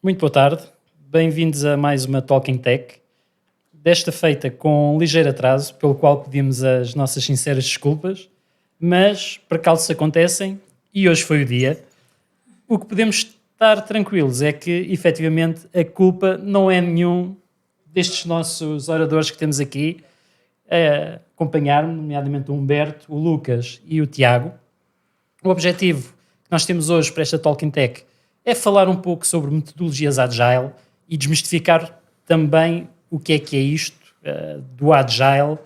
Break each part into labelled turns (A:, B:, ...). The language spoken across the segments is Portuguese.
A: Muito boa tarde, bem-vindos a mais uma Talking Tech, desta feita com um ligeiro atraso, pelo qual pedimos as nossas sinceras desculpas, mas percalços acontecem e hoje foi o dia. O que podemos estar tranquilos é que, efetivamente, a culpa não é nenhum destes nossos oradores que temos aqui a acompanhar-me, nomeadamente o Humberto, o Lucas e o Tiago. O objetivo que nós temos hoje para esta Talking Tech é falar um pouco sobre metodologias Agile e desmistificar também o que é isto do Agile,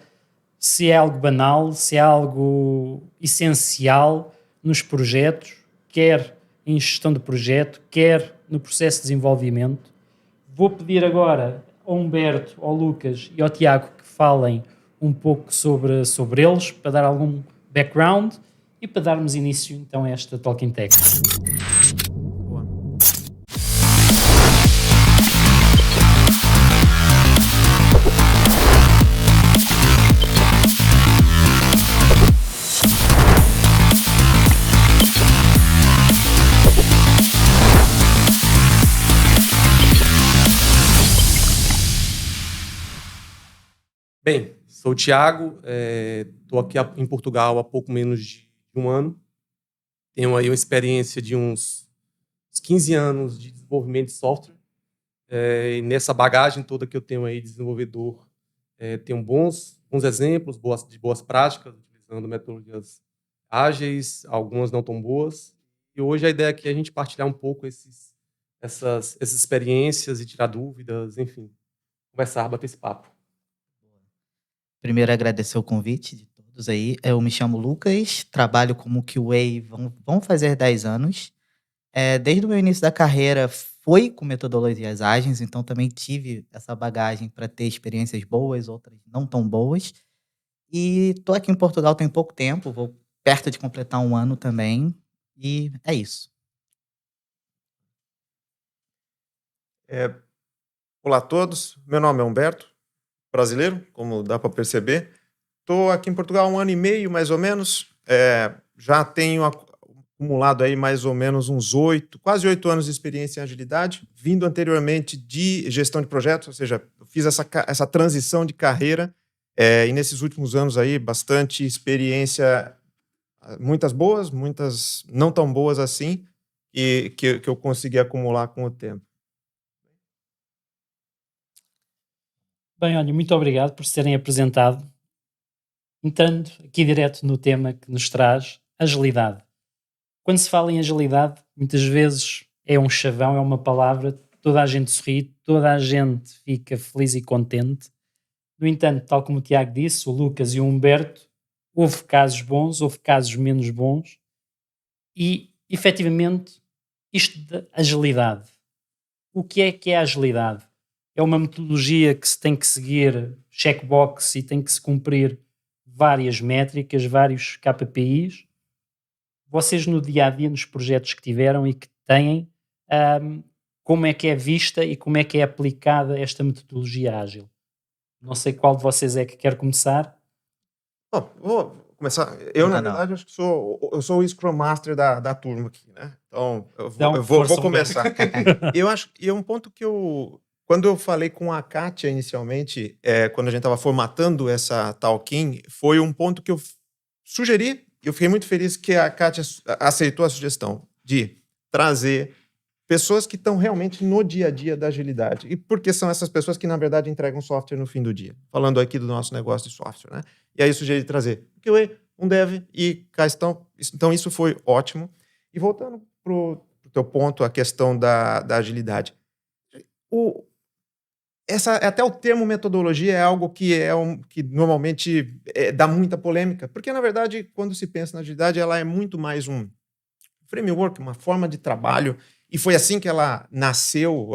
A: se é algo banal, se é algo essencial nos projetos, quer em gestão de projeto, quer no processo de desenvolvimento. Vou pedir agora ao Humberto, ao Lucas e ao Tiago que falem um pouco sobre eles, para dar algum background e para darmos início então a esta Talking Tech.
B: Boa. Bem, sou o Thiago, estou aqui em Portugal há pouco menos de um ano. Tenho aí uma experiência de uns 15 anos de desenvolvimento de software. E nessa bagagem toda que eu tenho aí de desenvolvedor, tenho bons exemplos de boas práticas, utilizando metodologias ágeis, algumas não tão boas. E hoje a ideia aqui é a gente partilhar um pouco essas experiências e tirar dúvidas, enfim, conversar, bater esse papo.
C: Primeiro, agradecer o convite de todos aí. Eu me chamo Lucas, trabalho como QA, vão fazer 10 anos. Desde o meu início da carreira, foi com metodologias ágeis, então também tive essa bagagem para ter experiências boas, outras não tão boas. E estou aqui em Portugal tem pouco tempo, vou perto de completar um ano também, e é isso.
B: Olá a todos, meu nome é Humberto, brasileiro, como dá para perceber. Estou aqui em Portugal há 1 ano e meio, mais ou menos. Já tenho acumulado aí mais ou menos quase 8 anos de experiência em agilidade, vindo anteriormente de gestão de projetos, ou seja, eu fiz essa transição de carreira, e nesses últimos anos aí, bastante experiência, muitas boas, muitas não tão boas assim, que eu consegui acumular com o tempo.
A: Bem, olha, muito obrigado por se terem apresentado. Entrando aqui direto no tema que nos traz, agilidade. Quando se fala em agilidade, muitas vezes é um chavão, é uma palavra, toda a gente sorri, toda a gente fica feliz e contente. No entanto, tal como o Tiago disse, o Lucas e o Humberto, houve casos bons, houve casos menos bons e, efetivamente, isto de agilidade. O que é a agilidade? É uma metodologia que se tem que seguir checkbox e tem que se cumprir várias métricas, vários KPIs. Vocês no dia-a-dia, nos projetos que tiveram e que têm, como é que é vista e como é que é aplicada esta metodologia ágil? Não sei qual de vocês é que quer começar.
B: Bom, vou começar. Eu, na
C: Não.
B: verdade, acho que eu sou o Scrum Master da turma aqui, né? Então,
A: Então,
B: eu vou
A: força,
B: começar. Eu acho que é um ponto que quando eu falei com a Kátia inicialmente, quando a gente estava formatando essa Talking, foi um ponto que eu sugeri, e eu fiquei muito feliz que a Kátia aceitou a sugestão de trazer pessoas que estão realmente no dia a dia da agilidade. E porque são essas pessoas que, na verdade, entregam software no fim do dia. Falando aqui do nosso negócio de software, né? E aí sugeri trazer um QA, um dev e cá estão. Então, isso foi ótimo. E voltando para o teu ponto, a questão da agilidade. Até o termo metodologia é algo que normalmente dá muita polêmica, porque, na verdade, quando se pensa na agilidade, ela é muito mais um framework, uma forma de trabalho, e foi assim que ela nasceu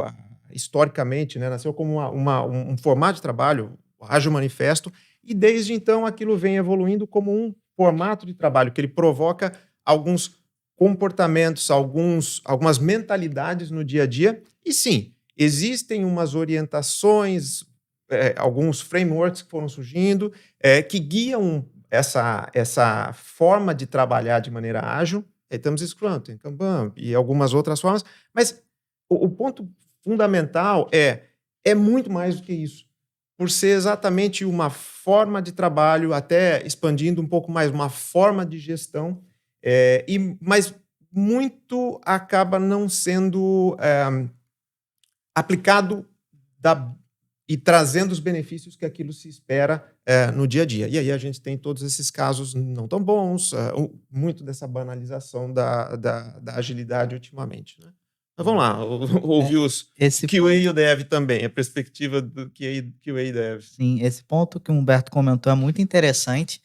B: historicamente, né? Nasceu como um formato de trabalho, o Ágil Manifesto, e desde então aquilo vem evoluindo como um formato de trabalho, que ele provoca alguns comportamentos, algumas mentalidades no dia a dia, e sim, existem umas orientações, alguns frameworks que foram surgindo, que guiam essa forma de trabalhar de maneira ágil. Temos Scrum, tem Kanban e algumas outras formas, mas o ponto fundamental é muito mais do que isso. Por ser exatamente uma forma de trabalho, até expandindo um pouco mais, uma forma de gestão, mas muito acaba não sendo aplicado e trazendo os benefícios que aquilo se espera no dia a dia. E aí a gente tem todos esses casos não tão bons, muito dessa banalização da agilidade ultimamente, né? Mas vamos lá, ouvir os QA e o Dev também, a perspectiva do QA e Dev.
C: Sim, esse ponto que o Humberto comentou é muito interessante,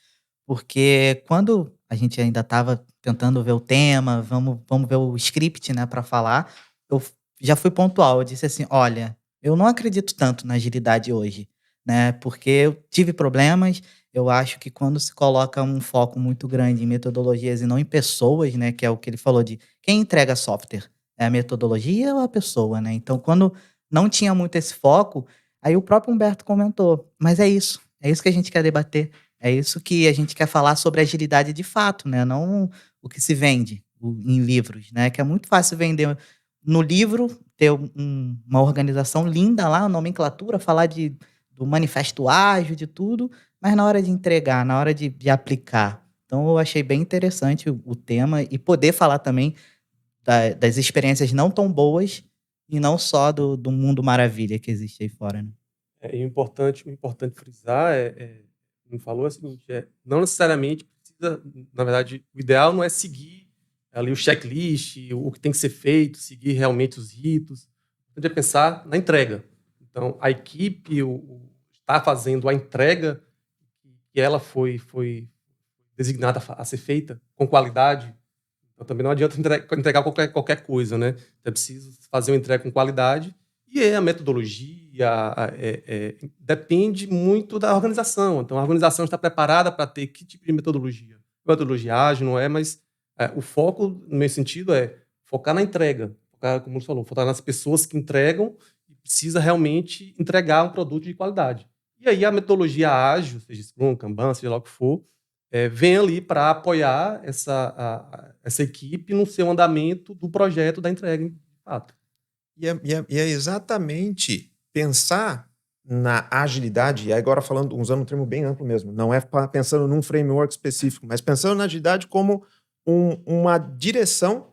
C: porque quando a gente ainda estava tentando ver o tema, vamos ver o script, né, para falar, eu já fui pontual, eu disse assim, olha, eu não acredito tanto na agilidade hoje, né, porque eu tive problemas, eu acho que quando se coloca um foco muito grande em metodologias e não em pessoas, né, que é o que ele falou de quem entrega software, é a metodologia ou a pessoa, né, então quando não tinha muito esse foco, aí o próprio Humberto comentou, mas é isso que a gente quer debater, é isso que a gente quer falar sobre agilidade de fato, né? Não o que se vende em livros, né? Que é muito fácil vender no livro, ter uma organização linda lá, nomenclatura, falar do manifesto ágil, de tudo, mas na hora de entregar, na hora de aplicar. Então eu achei bem interessante o tema e poder falar também das experiências não tão boas e não só do mundo maravilha que existe aí fora, né?
D: E o importante frisar como falou, é o seguinte, não necessariamente precisa, na verdade, o ideal não é seguir ali o checklist, o que tem que ser feito, seguir realmente os ritos, a gente é pensar na entrega. Então, a equipe está fazendo a entrega que ela foi designada a ser feita com qualidade. Então, também não adianta entregar qualquer coisa, né? É preciso fazer uma entrega com qualidade e a metodologia depende muito da organização. Então, a organização está preparada para ter que tipo de metodologia? Metodologia ágil, não é? Mas o foco, no meu sentido, é focar na entrega. Focar, como você falou, focar nas pessoas que entregam e precisa realmente entregar um produto de qualidade. E aí a metodologia ágil, seja Scrum, Kanban, seja lá o que for, vem ali para apoiar essa equipe no seu andamento do projeto da entrega, de fato.
B: E é exatamente pensar na agilidade, e agora usando um termo bem amplo mesmo, não é pensando num framework específico, mas pensando na agilidade como uma direção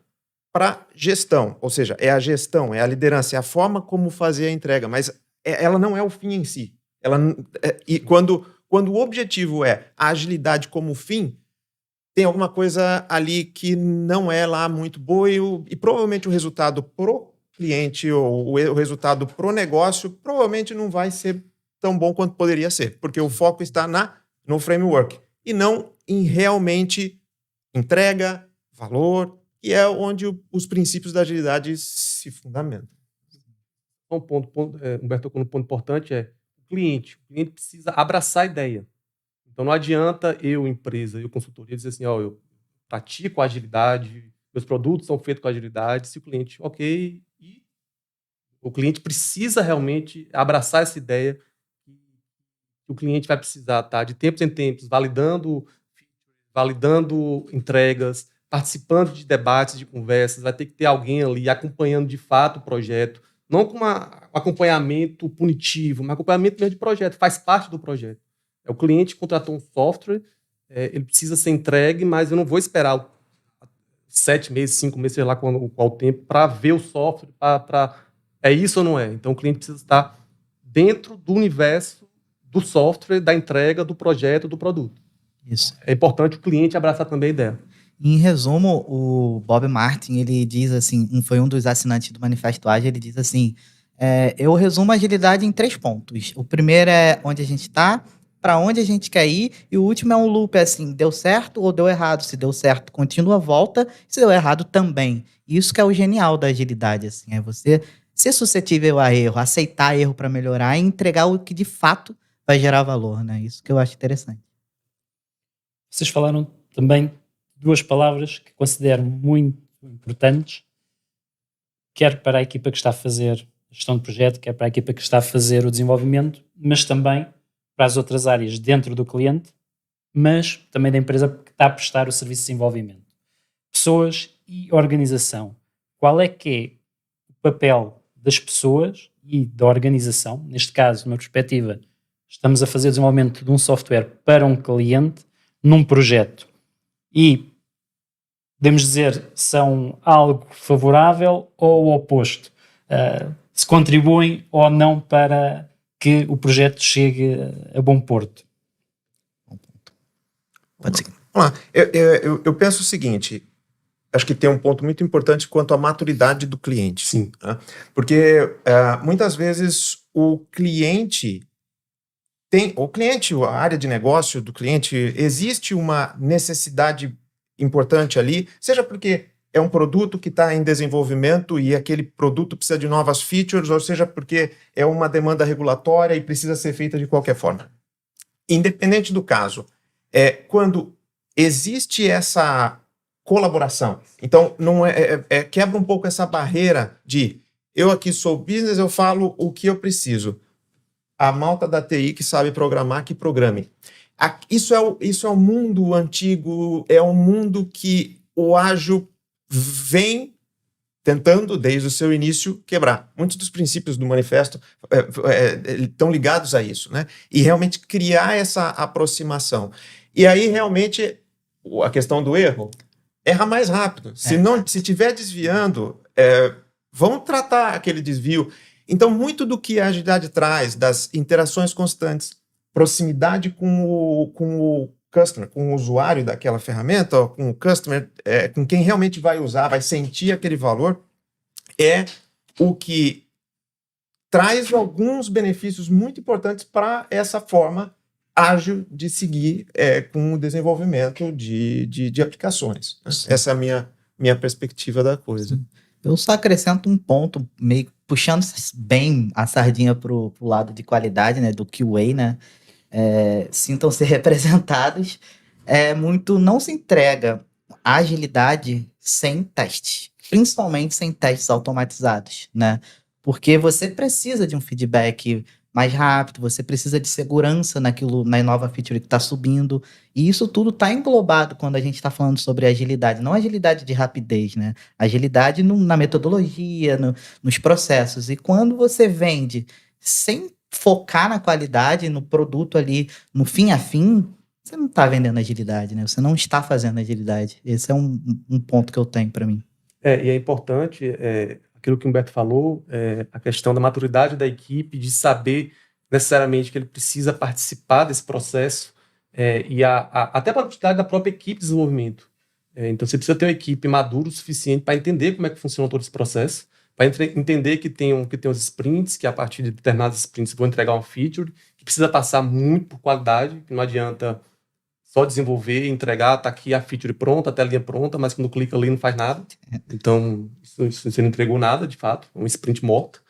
B: para gestão, ou seja, é a gestão, é a liderança, é a forma como fazer a entrega, mas ela não é o fim em si. E quando o objetivo é a agilidade como fim, tem alguma coisa ali que não é lá muito boa e provavelmente o resultado pro cliente ou o resultado pro negócio provavelmente não vai ser tão bom quanto poderia ser, porque o foco está no framework e não em realmente entrega, valor, que é onde os princípios da agilidade se fundamentam.
D: Humberto tocou no ponto importante, o cliente precisa abraçar a ideia. Então não adianta empresa, consultoria, dizer assim, eu pratico agilidade, meus produtos são feitos com agilidade, se o cliente, ok, e o cliente precisa realmente abraçar essa ideia que o cliente vai precisar estar de tempos em tempos validando entregas, participando de debates, de conversas, vai ter que ter alguém ali acompanhando de fato o projeto, não com um acompanhamento punitivo, mas acompanhamento mesmo de projeto, faz parte do projeto. O cliente contratou um software, ele precisa ser entregue, mas eu não vou esperar 7 meses, 5 meses, sei lá qual o tempo, para ver o software, é isso ou não é? Então o cliente precisa estar dentro do universo do software, da entrega, do projeto, do produto.
C: Isso.
D: É importante o cliente abraçar também a ideia.
C: Em resumo, o Bob Martin, ele diz assim, foi um dos assinantes do Manifesto Ágil, ele diz assim, eu resumo a agilidade em 3 pontos. O primeiro é onde a gente está, para onde a gente quer ir, e o último é um loop, assim, deu certo ou deu errado? Se deu certo, continua, volta, se deu errado, também. Isso que é o genial da agilidade, assim, é você ser suscetível a erro, aceitar erro para melhorar e entregar o que de fato vai gerar valor, né? Isso que eu acho interessante.
A: Vocês falaram também 2 palavras que considero muito importantes, quer para a equipa que está a fazer a gestão de projeto, quer para a equipa que está a fazer o desenvolvimento, mas também para as outras áreas dentro do cliente, mas também da empresa que está a prestar o serviço de desenvolvimento. Pessoas e organização. Qual é que é o papel das pessoas e da organização. Neste caso, numa perspectiva, estamos a fazer o desenvolvimento de um software para um cliente num projeto. E podemos dizer são algo favorável ou o oposto. Se contribuem ou não para que o projeto chegue a bom porto.
C: Pode ser.
B: Vamos lá. Eu penso o seguinte, acho que tem um ponto muito importante quanto à maturidade do cliente.
D: Sim.
B: Né? Porque muitas vezes o cliente, a área de negócio do cliente, existe uma necessidade importante ali, seja porque é um produto que está em desenvolvimento e aquele produto precisa de novas features, ou seja porque é uma demanda regulatória e precisa ser feita de qualquer forma. Independente do caso, quando existe essa colaboração, então não quebra um pouco essa barreira de eu aqui sou business, eu falo o que eu preciso. A malta da TI que sabe programar, que programe. Isso é o mundo antigo, é um mundo que o ágil vem tentando, desde o seu início, quebrar. Muitos dos princípios do manifesto estão ligados a isso, né? E realmente criar essa aproximação. E aí, realmente, a questão do erro, erra mais rápido. Se estiver desviando, vão tratar aquele desvio. Então, muito do que a agilidade traz, das interações constantes, proximidade com o customer, com o usuário daquela ferramenta, ou com o customer, com quem realmente vai usar, vai sentir aquele valor, é o que traz alguns benefícios muito importantes para essa forma ágil de seguir com o desenvolvimento de aplicações. Né? Essa é a minha perspectiva da coisa.
C: Eu só acrescento um ponto, meio puxando bem a sardinha pro lado de qualidade, né, do QA, né? Sintam-se representados. Não se entrega a agilidade sem teste, principalmente sem testes automatizados, né? Porque você precisa de um feedback mais rápido, você precisa de segurança na nova feature que está subindo, e isso tudo está englobado quando a gente está falando sobre agilidade, não agilidade de rapidez, né? Agilidade na metodologia, nos processos. E quando você vende sem focar na qualidade, no produto ali, no fim a fim, você não está vendendo agilidade, né? Você não está fazendo agilidade. Esse é um ponto que eu tenho para mim.
D: E é importante, aquilo que o Humberto falou, a questão da maturidade da equipe, de saber necessariamente que ele precisa participar desse processo, e até a maturidade da própria equipe de desenvolvimento. Então, você precisa ter uma equipe madura o suficiente para entender como é que funciona todo esse processo, para entender que tem os sprints, que a partir de determinados sprints vão entregar uma feature, que precisa passar muito por qualidade, que não adianta só desenvolver, entregar, tá aqui a feature pronta, a telinha pronta, mas quando clica ali não faz nada. Então, isso você não entregou nada, de fato, um sprint morto.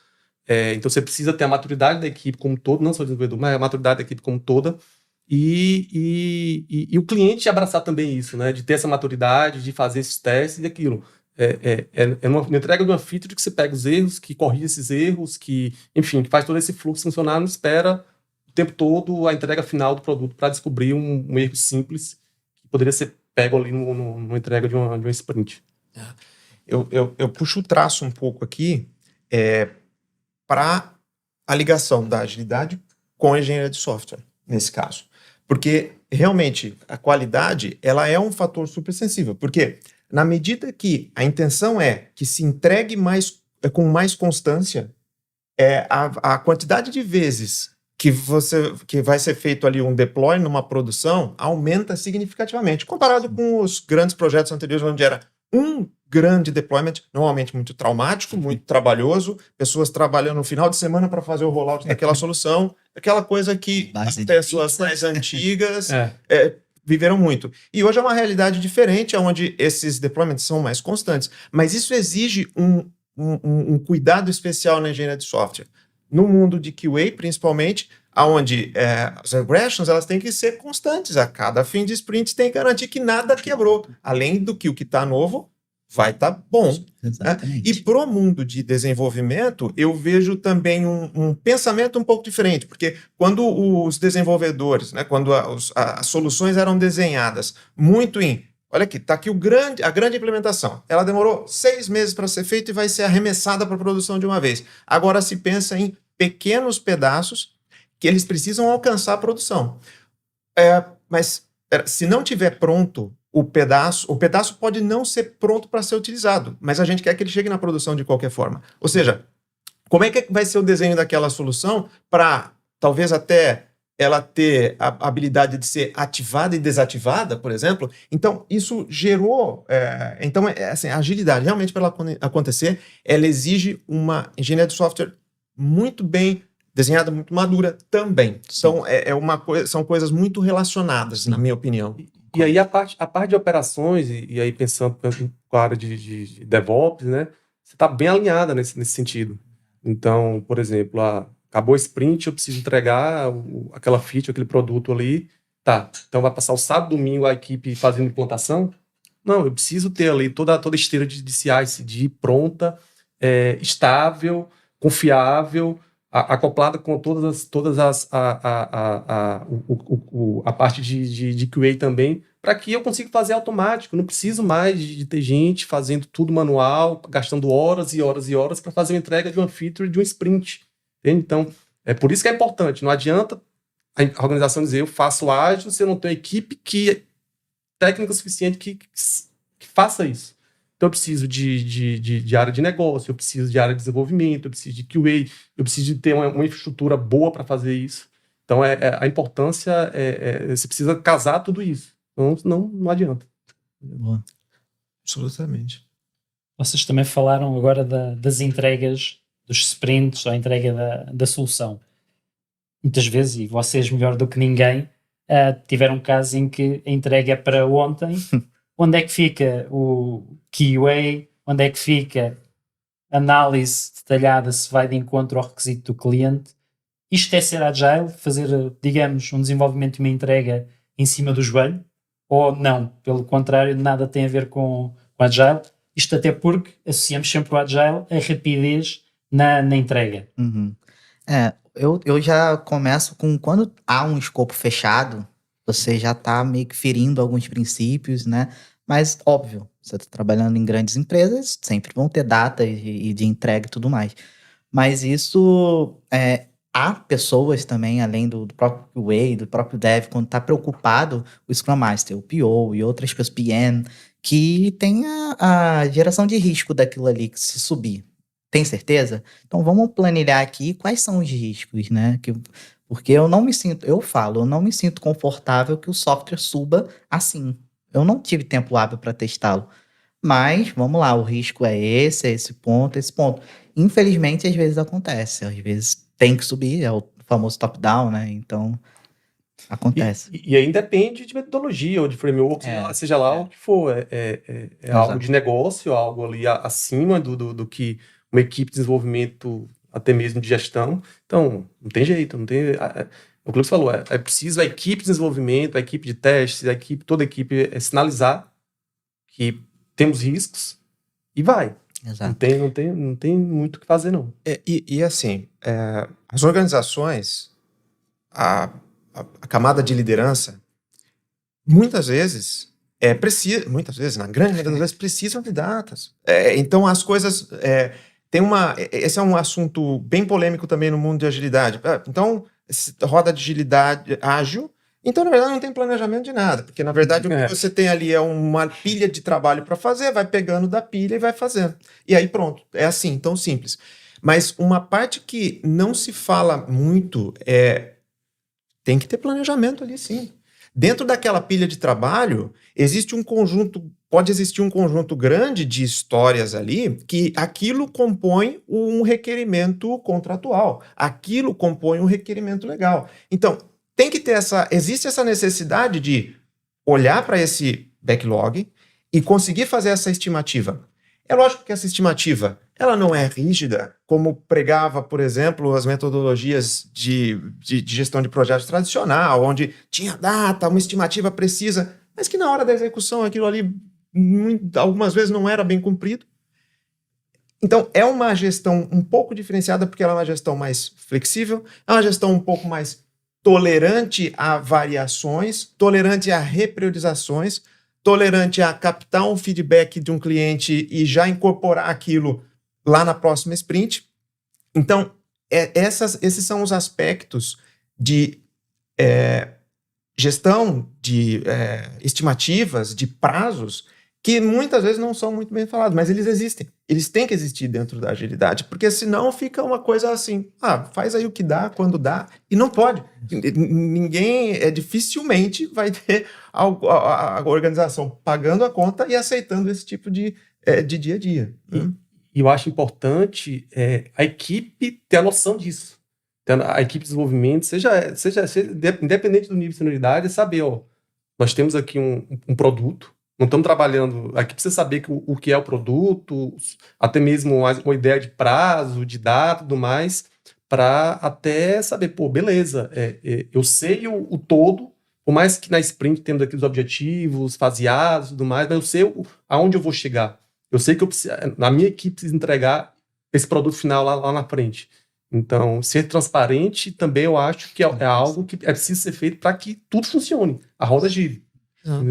D: Então, você precisa ter a maturidade da equipe como um todo, não só o desenvolvedor, mas a maturidade da equipe como toda, e o cliente abraçar também isso, né? De ter essa maturidade, de fazer esses testes e aquilo. Uma entrega de uma feature que você pega os erros, que corrige esses erros, que faz todo esse fluxo funcionar, não espera o tempo todo a entrega final do produto para descobrir um erro simples que poderia ser pego ali numa entrega de uma sprint.
B: Eu puxo o traço um pouco aqui para a ligação da agilidade com a engenharia de software, nesse caso. Porque, realmente, a qualidade ela é um fator super sensível. Porque, na medida que a intenção é que se entregue com mais constância, a quantidade de vezes que vai ser feito ali um deploy numa produção aumenta significativamente, comparado com os grandes projetos anteriores, onde era um grande deployment, normalmente muito traumático, muito trabalhoso, pessoas trabalhando no final de semana para fazer o rollout daquela solução, aquela coisa que as pessoas mais antigas viveram muito. E hoje é uma realidade diferente, onde esses deployments são mais constantes, mas isso exige um cuidado especial na engenharia de software. No mundo de QA, principalmente, onde as regressions elas têm que ser constantes. A cada fim de sprint tem que garantir que nada quebrou. Além do que o que está novo vai estar bom. Né? E para o mundo de desenvolvimento, eu vejo também um pensamento um pouco diferente, porque quando os desenvolvedores, né, quando as soluções eram desenhadas muito olha aqui, está aqui a grande implementação. Ela demorou 6 meses para ser feita e vai ser arremessada para a produção de uma vez. Agora se pensa em pequenos pedaços que eles precisam alcançar a produção. Mas se não tiver pronto o pedaço pode não ser pronto para ser utilizado, mas a gente quer que ele chegue na produção de qualquer forma. Ou seja, como é que vai ser o desenho daquela solução para talvez até ela ter a habilidade de ser ativada e desativada, por exemplo? Então, isso gerou... assim, a agilidade, realmente, para ela acontecer, ela exige uma engenharia de software muito bem desenhada, muito madura também. Então, são coisas muito relacionadas, na minha opinião.
D: E aí a parte de operações, e aí pensando com a área de DevOps, né? Você está bem alinhada nesse sentido. Então, por exemplo, acabou o sprint, eu preciso entregar aquela feature, aquele produto ali. Tá, então vai passar o sábado, domingo a equipe fazendo implantação? Não, eu preciso ter ali toda a esteira de CI/CD pronta, estável, confiável, acoplada com a parte de QA também, para que eu consiga fazer automático. Não preciso mais de ter gente fazendo tudo manual, gastando horas e horas e horas para fazer uma entrega de uma feature de um sprint. Entende? Então, é por isso que é importante. Não adianta a organização dizer eu faço ágil se eu não tenho equipe técnica suficiente que faça isso. Então eu preciso de área de negócio, eu preciso de área de desenvolvimento, eu preciso de QA, eu preciso de ter uma infraestrutura boa para fazer isso. Então a importância você precisa casar tudo isso. Não adianta.
C: Boa.
B: Absolutamente.
A: Vocês também falaram agora das entregas, dos sprints, a entrega da solução. Muitas vezes, e vocês melhor do que ninguém, tiveram um caso em que a entrega é para ontem. Onde é que fica o QA? Onde é que fica a análise detalhada se vai de encontro ao requisito do cliente? Isto é ser agile? Fazer, digamos, um desenvolvimento e uma entrega em cima do joelho? Ou não? Pelo contrário, nada tem a ver com agile. Isto até porque associamos sempre o agile a rapidez na entrega.
C: Uhum. Eu já começo com quando há um escopo fechado, você já está meio que ferindo alguns princípios, né? Mas, óbvio, você está trabalhando em grandes empresas, sempre vão ter datas e de entrega e tudo mais. Mas isso, há pessoas também, além do próprio QA, do próprio Dev, quando está preocupado, o Scrum Master, o PO e outras pessoas, PM, que tem a geração de risco daquilo ali, que se subir. Tem certeza? Então vamos planilhar aqui quais são os riscos, né? Porque eu não me sinto confortável que o software suba assim. Eu não tive tempo hábil para testá-lo. Mas, vamos lá, o risco é esse ponto, esse ponto. Infelizmente, às vezes acontece. Às vezes tem que subir, é o famoso top-down, né? Então, acontece.
D: E aí depende de metodologia ou de framework, seja lá o que for. É algo de negócio, algo ali acima do que uma equipe de desenvolvimento, até mesmo de gestão. Então, não tem jeito, não tem... O que você falou, é preciso a equipe de desenvolvimento, a equipe de testes, toda a equipe sinalizar que temos riscos e vai.
C: Exato.
D: Não tem muito o que fazer, não.
B: Assim, as organizações, a camada de liderança, muitas vezes, na grande maioria das vezes, precisam de datas. Então, as coisas... esse é um assunto bem polêmico também no mundo de agilidade. Então, roda de agilidade ágil, então, na verdade, não tem planejamento de nada, porque, na verdade, o que você tem ali é uma pilha de trabalho para fazer, vai pegando da pilha e vai fazendo. E aí, pronto, é assim, tão simples. Mas uma parte que não se fala muito tem que ter planejamento ali, sim. Dentro daquela pilha de trabalho, pode existir um conjunto grande de histórias ali que aquilo compõe um requerimento contratual, aquilo compõe um requerimento legal. Então, tem que ter existe essa necessidade de olhar para esse backlog e conseguir fazer essa estimativa. É lógico que essa estimativa ela não é rígida, como pregava, por exemplo, as metodologias de gestão de projetos tradicional, onde tinha data, uma estimativa precisa, mas que na hora da execução aquilo ali algumas vezes não era bem cumprido. Então, é uma gestão um pouco diferenciada, porque ela é uma gestão mais flexível, é uma gestão um pouco mais tolerante a variações, tolerante a repriorizações, tolerante a captar um feedback de um cliente e já incorporar aquilo lá na próxima sprint. Então, esses são os aspectos de gestão, de estimativas, de prazos, que muitas vezes não são muito bem falados, mas eles existem. Eles têm que existir dentro da agilidade, porque senão fica uma coisa assim, faz aí o que dá, quando dá, e não pode. Ninguém, dificilmente vai ter a organização pagando a conta e aceitando esse tipo de dia a dia.
D: E eu acho importante a equipe ter a noção disso. A equipe de desenvolvimento, seja independente do nível de senioridade, é saber, nós temos aqui um produto, não estamos trabalhando, aqui precisa saber o que é o produto, até mesmo uma ideia de prazo, de data e tudo mais, para até saber, beleza, eu sei o todo, por mais que na sprint temos aqui os objetivos faseados e tudo mais, mas eu sei aonde eu vou chegar. Eu sei que eu preciso, na minha equipe precisa entregar esse produto final lá na frente. Então, ser transparente também eu acho que é algo que é preciso ser feito para que tudo funcione, a roda gire.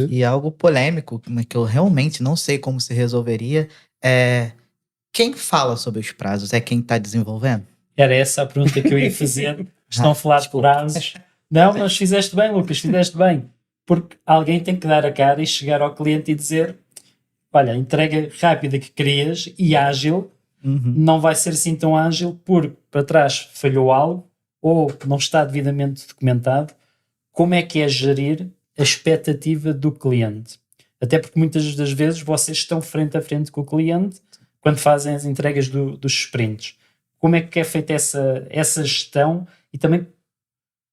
C: E algo polêmico, que eu realmente não sei como se resolveria, é quem fala sobre os prazos? É quem está desenvolvendo?
A: Era essa a pergunta que eu ia fazer. Estão a falar de prazos. Não, mas fizeste bem, Lucas, fizeste bem. Porque alguém tem que dar a cara e chegar ao cliente e dizer: olha, a entrega rápida que querias e ágil não vai ser assim tão ágil porque para trás falhou algo ou não está devidamente documentado. Como é que é gerir a expectativa do cliente? Até porque muitas das vezes vocês estão frente a frente com o cliente quando fazem as entregas dos sprints. Como é que é feita essa gestão e também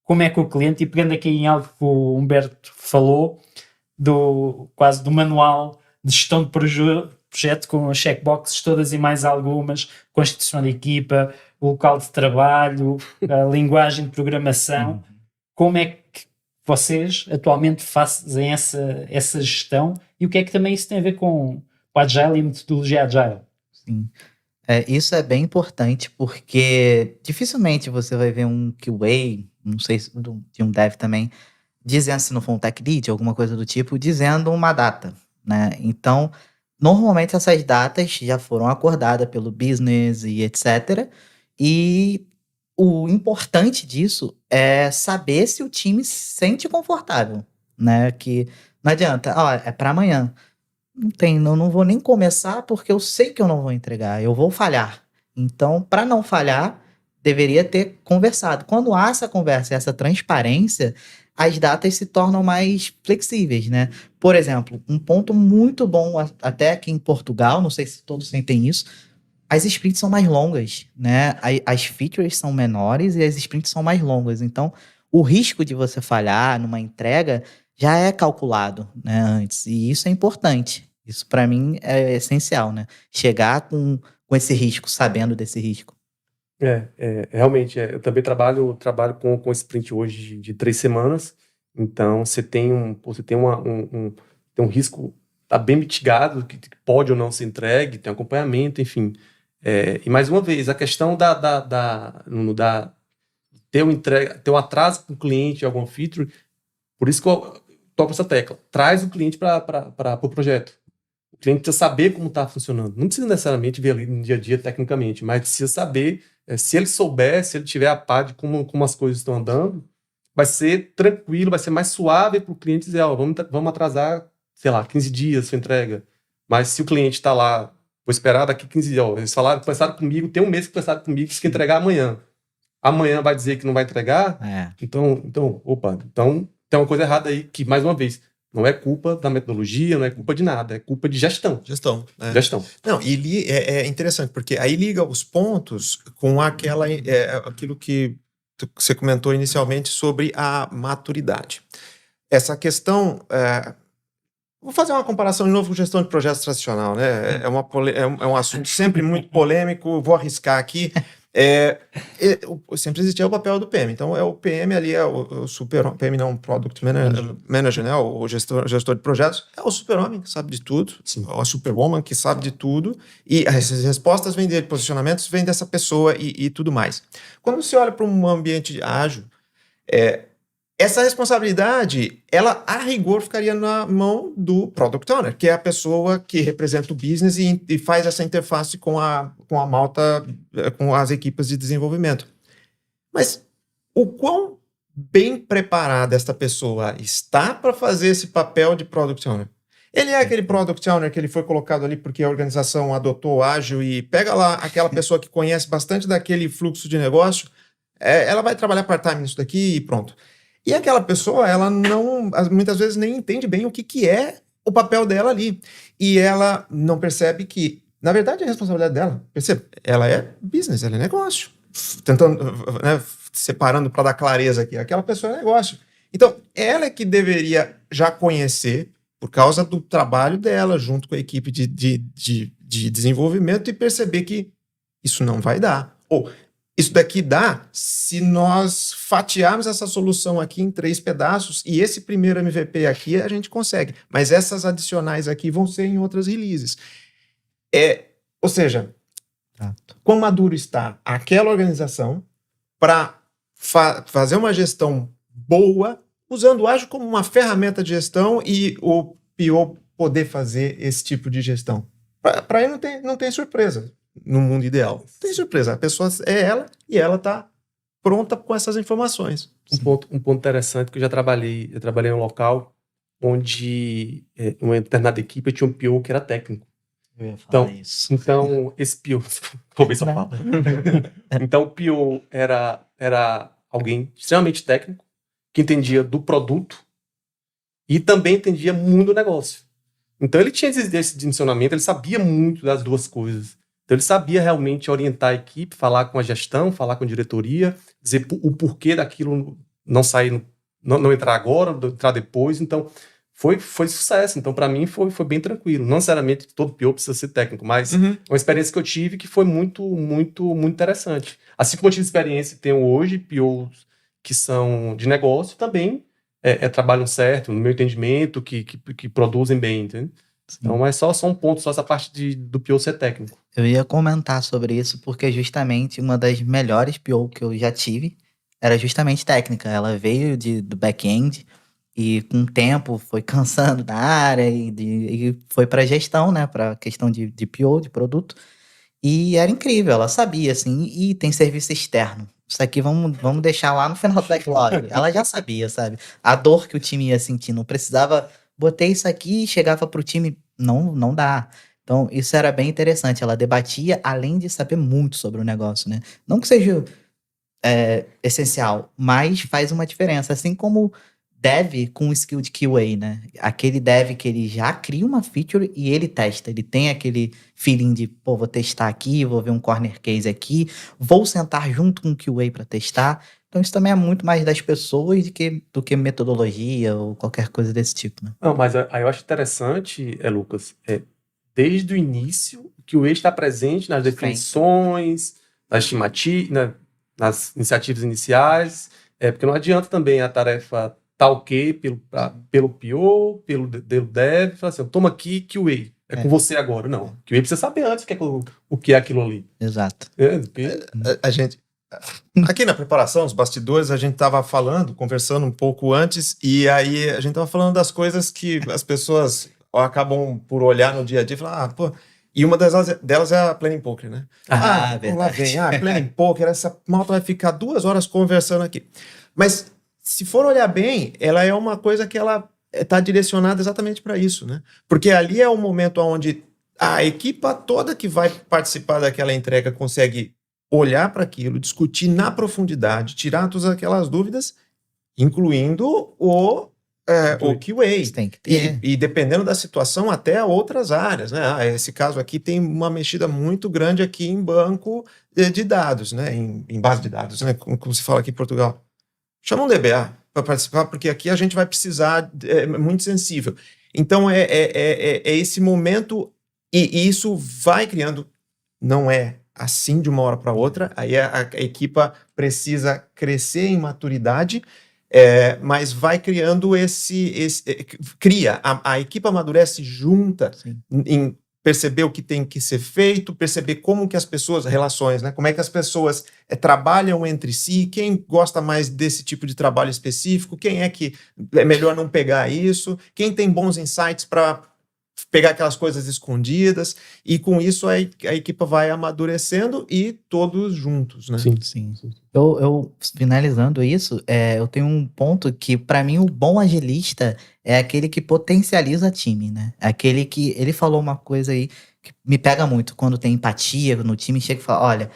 A: como é que o cliente, e pegando aqui em algo que o Humberto falou, quase do manual de gestão de projeto com as checkboxes todas e mais algumas, constituição de equipa, o local de trabalho, a linguagem de programação, como é que vocês atualmente fazem essa gestão e o que é que também isso tem a ver com o Agile e a metodologia Agile?
C: Sim. Isso é bem importante porque dificilmente você vai ver um QA, não sei se de um dev também, dizendo, se não for um tech lead, alguma coisa do tipo, dizendo uma data, né? Então, normalmente essas datas já foram acordadas pelo business e etc. E o importante disso é saber se o time se sente confortável, né? Que não adianta, é para amanhã. Não vou nem começar porque eu sei que eu não vou entregar, eu vou falhar. Então, para não falhar, deveria ter conversado. Quando há essa conversa, essa transparência, as datas se tornam mais flexíveis, né? Por exemplo, um ponto muito bom até aqui em Portugal, não sei se todos sentem isso, as sprints são mais longas, né? As features são menores e as sprints são mais longas. Então, o risco de você falhar numa entrega já é calculado, né, antes. E isso é importante. Isso, para mim, é essencial, né? Chegar com esse risco, sabendo desse risco.
D: Realmente, eu também trabalho com sprint hoje de 3 semanas. Então, você tem um risco, tá bem mitigado, que pode ou não ser entregue, tem acompanhamento, enfim. E mais uma vez, a questão ter um atraso com o cliente, algum feature, por isso que eu toco essa tecla. Traz o cliente para o projeto. O cliente precisa saber como está funcionando. Não precisa necessariamente ver ali no dia a dia tecnicamente, mas precisa saber, se ele souber, se ele tiver a par de como as coisas estão andando, vai ser tranquilo, vai ser mais suave para o cliente dizer, vamos atrasar, sei lá, 15 dias sua entrega. Mas se o cliente está lá, vou esperar daqui 15 dias, eles conversaram comigo, tem um mês que conversaram comigo, que quer entregar amanhã. Amanhã vai dizer que não vai entregar? Então, tem uma coisa errada aí, que, mais uma vez, não é culpa da metodologia, não é culpa de nada, é culpa de gestão.
B: Gestão.
D: Não,
B: e é interessante, porque aí liga os pontos com aquilo que você comentou inicialmente sobre a maturidade. Essa questão... vou fazer uma comparação de novo com gestão de projetos tradicional, né? É um assunto sempre muito polêmico, vou arriscar aqui. Sempre existia o papel do PM. Então, o PM ali, o super PM, não, Product Manager, né? O gestor de projetos, é o super-homem que sabe de tudo, a superwoman que sabe de tudo, e as respostas vêm dele, posicionamentos vêm dessa pessoa e tudo mais. Quando você olha para um ambiente ágil, essa responsabilidade, ela a rigor ficaria na mão do Product Owner, que é a pessoa que representa o business e faz essa interface com a malta, com as equipes de desenvolvimento. Mas o quão bem preparada esta pessoa está para fazer esse papel de Product Owner? Ele é aquele Product Owner que ele foi colocado ali porque a organização adotou ágil e pega lá aquela pessoa que conhece bastante daquele fluxo de negócio, ela vai trabalhar part-time nisso daqui e pronto. E aquela pessoa, ela não, muitas vezes nem entende bem o que é o papel dela ali. E ela não percebe que, na verdade, é a responsabilidade dela. Percebe? Ela é business, ela é negócio. Tentando, né, separando para dar clareza aqui. Aquela pessoa é negócio. Então, ela é que deveria já conhecer, por causa do trabalho dela, junto com a equipe de desenvolvimento, e perceber que isso não vai dar. Ou isso daqui dá se nós fatiarmos essa solução aqui em 3 pedaços e esse primeiro MVP aqui a gente consegue. Mas essas adicionais aqui vão ser em outras releases. Ou seja, quão maduro está aquela organização para fazer uma gestão boa, usando o Ágil como uma ferramenta de gestão e o PO poder fazer esse tipo de gestão. Para ele não tem surpresa. No mundo ideal. Não tem surpresa. A pessoa é ela e ela está pronta com essas informações.
D: Um ponto interessante que eu trabalhei em um local onde uma determinada equipe tinha um PO que era técnico.
C: Eu ia falar isso.
D: Então, esse PO... Vou ver se eu falo. Então, o PO era alguém extremamente técnico, que entendia do produto e também entendia muito do negócio. Então, ele tinha esse dimensionamento, ele sabia muito das duas coisas. Então, ele sabia realmente orientar a equipe, falar com a gestão, falar com a diretoria, dizer o porquê daquilo não sair, não entrar agora, entrar depois. Então, foi sucesso. Então, para mim, foi bem tranquilo. Não necessariamente todo PO precisa ser técnico, mas uma experiência que eu tive que foi muito, muito, muito interessante. Assim como eu tive experiência e tenho hoje, POs que são de negócio também trabalham certo, no meu entendimento, que produzem bem, entende? Então é só um ponto, só essa parte do PO ser técnico.
C: Eu ia comentar sobre isso porque justamente uma das melhores PO que eu já tive era justamente técnica. Ela veio do back-end e com o tempo foi cansando da área e foi para gestão, né, para questão de PO, de produto. E era incrível, ela sabia, assim, e tem serviço externo. Isso aqui vamos deixar lá no final do backlog. Ela já sabia, sabe? A dor que o time ia sentir, não precisava... Botei isso aqui e chegava pro time, não dá. Então, isso era bem interessante. Ela debatia, além de saber muito sobre o negócio, né? Não que seja essencial, mas faz uma diferença. Assim como dev com o skill de QA, né? Aquele dev que ele já cria uma feature e ele testa. Ele tem aquele feeling de, pô, vou testar aqui, vou ver um corner case aqui, vou sentar junto com o QA para testar. Então isso também é muito mais das pessoas do que metodologia ou qualquer coisa desse tipo, né?
D: Não, mas aí eu acho interessante, Lucas, desde o início, que o QA está presente nas definições, nas estimativas, nas iniciativas iniciais, porque não adianta também a tarefa tá ok pelo PO, pelo dev, falar assim, toma aqui QA, com você agora. Não, QA precisa saber antes o que é aquilo ali.
C: Exato.
B: A gente... Aqui na preparação, os bastidores, a gente estava conversando um pouco antes, e aí a gente estava falando das coisas que as pessoas acabam por olhar no dia a dia e falar, pô, e uma delas é a Planning Poker, né?
C: Verdade.
B: Lá vem, Planning Poker, essa malta vai ficar 2 horas conversando aqui. Mas, se for olhar bem, ela é uma coisa que ela está direcionada exatamente para isso, né? Porque ali é o momento onde a equipa toda que vai participar daquela entrega consegue olhar para aquilo, discutir na profundidade, tirar todas aquelas dúvidas, incluindo o QA.
C: Tem que ter.
B: E dependendo da situação, até outras áreas, né? Esse caso aqui tem uma mexida muito grande aqui em banco de dados, né? Em base de dados, né? Como se fala aqui em Portugal. Chama um DBA para participar, porque aqui a gente vai precisar, muito sensível. Então, é esse momento, e isso vai criando, não é assim de uma hora para outra, aí a equipa precisa crescer em maturidade, mas vai criando a equipe amadurece junta em perceber o que tem que ser feito, perceber como que as pessoas, relações, né? Como é que as pessoas trabalham entre si, quem gosta mais desse tipo de trabalho específico, quem é que é melhor não pegar isso, quem tem bons insights para pegar aquelas coisas escondidas, e com isso a equipe vai amadurecendo e todos juntos, né?
C: Sim. Eu finalizando isso, eu tenho um ponto que, para mim, o bom agilista é aquele que potencializa time, né? Aquele que, ele falou uma coisa aí que me pega muito, quando tem empatia no time, chega e fala, olha,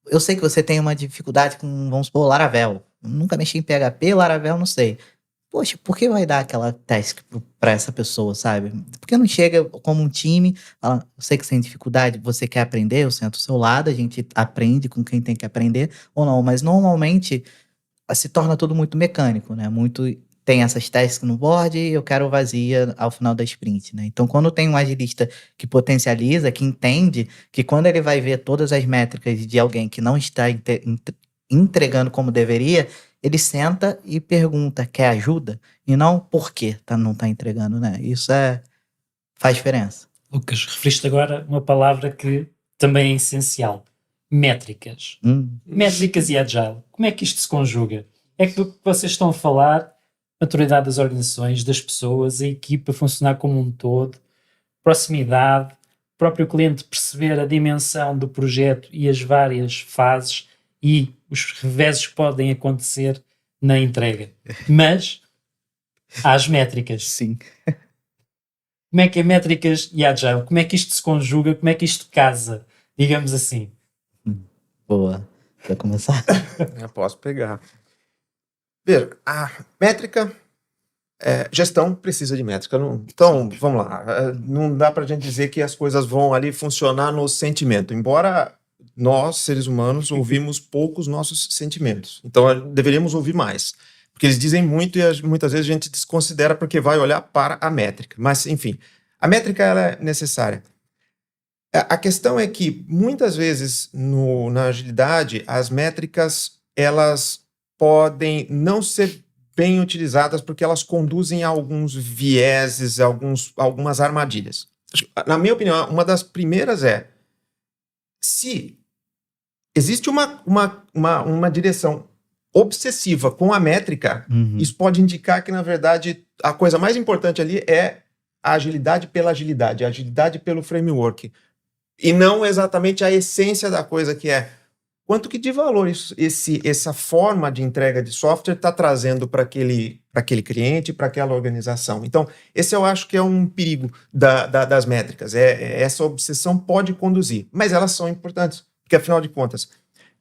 C: eu sei que você tem uma dificuldade com, vamos supor, Laravel. Nunca mexi em PHP, Laravel, não sei. Poxa, por que vai dar aquela task pra essa pessoa, sabe? Por que não chega como um time, fala, eu sei que você tem dificuldade, você quer aprender, eu sento ao seu lado, a gente aprende com quem tem que aprender, ou não, mas normalmente se torna tudo muito mecânico, né? Muito tem essas tasks no board e eu quero vazia ao final da sprint, né? Então, quando tem um agilista que potencializa, que entende que quando ele vai ver todas as métricas de alguém que não está entregando como deveria, ele senta e pergunta, quer ajuda? E não por que não tá entregando, né? Isso faz diferença.
A: Lucas, referiste agora uma palavra que também é essencial. Métricas. Métricas e Agile. Como é que isto se conjuga? É que do que vocês estão a falar, maturidade das organizações, das pessoas, a equipa funcionar como um todo, proximidade, o próprio cliente perceber a dimensão do projeto e as várias fases e os reveses que podem acontecer na entrega. Mas há as métricas.
C: Sim.
A: Como é que é métricas e Agile? Como é que isto se conjuga? Como é que isto casa? Digamos assim.
C: Boa. Quer começar?
B: Eu posso pegar. Veja, a métrica, gestão precisa de métrica. Então, vamos lá. Não dá para a gente dizer que as coisas vão ali funcionar no sentimento, embora nós, seres humanos, ouvimos poucos nossos sentimentos. Então, deveríamos ouvir mais. Porque eles dizem muito e muitas vezes a gente desconsidera porque vai olhar para a métrica. Mas, enfim, a métrica ela é necessária. A questão é que, muitas vezes, na agilidade, as métricas, elas podem não ser bem utilizadas porque elas conduzem a alguns vieses, algumas armadilhas. Na minha opinião, uma das primeiras se existe uma direção obsessiva com a métrica, isso pode indicar que, na verdade, a coisa mais importante ali é a agilidade pela agilidade, a agilidade pelo framework. E não exatamente a essência da coisa, que é quanto que de valor essa forma de entrega de software está trazendo para aquele cliente, para aquela organização. Então, esse eu acho que é um perigo das métricas. Essa obsessão pode conduzir, mas elas são importantes, porque, afinal de contas,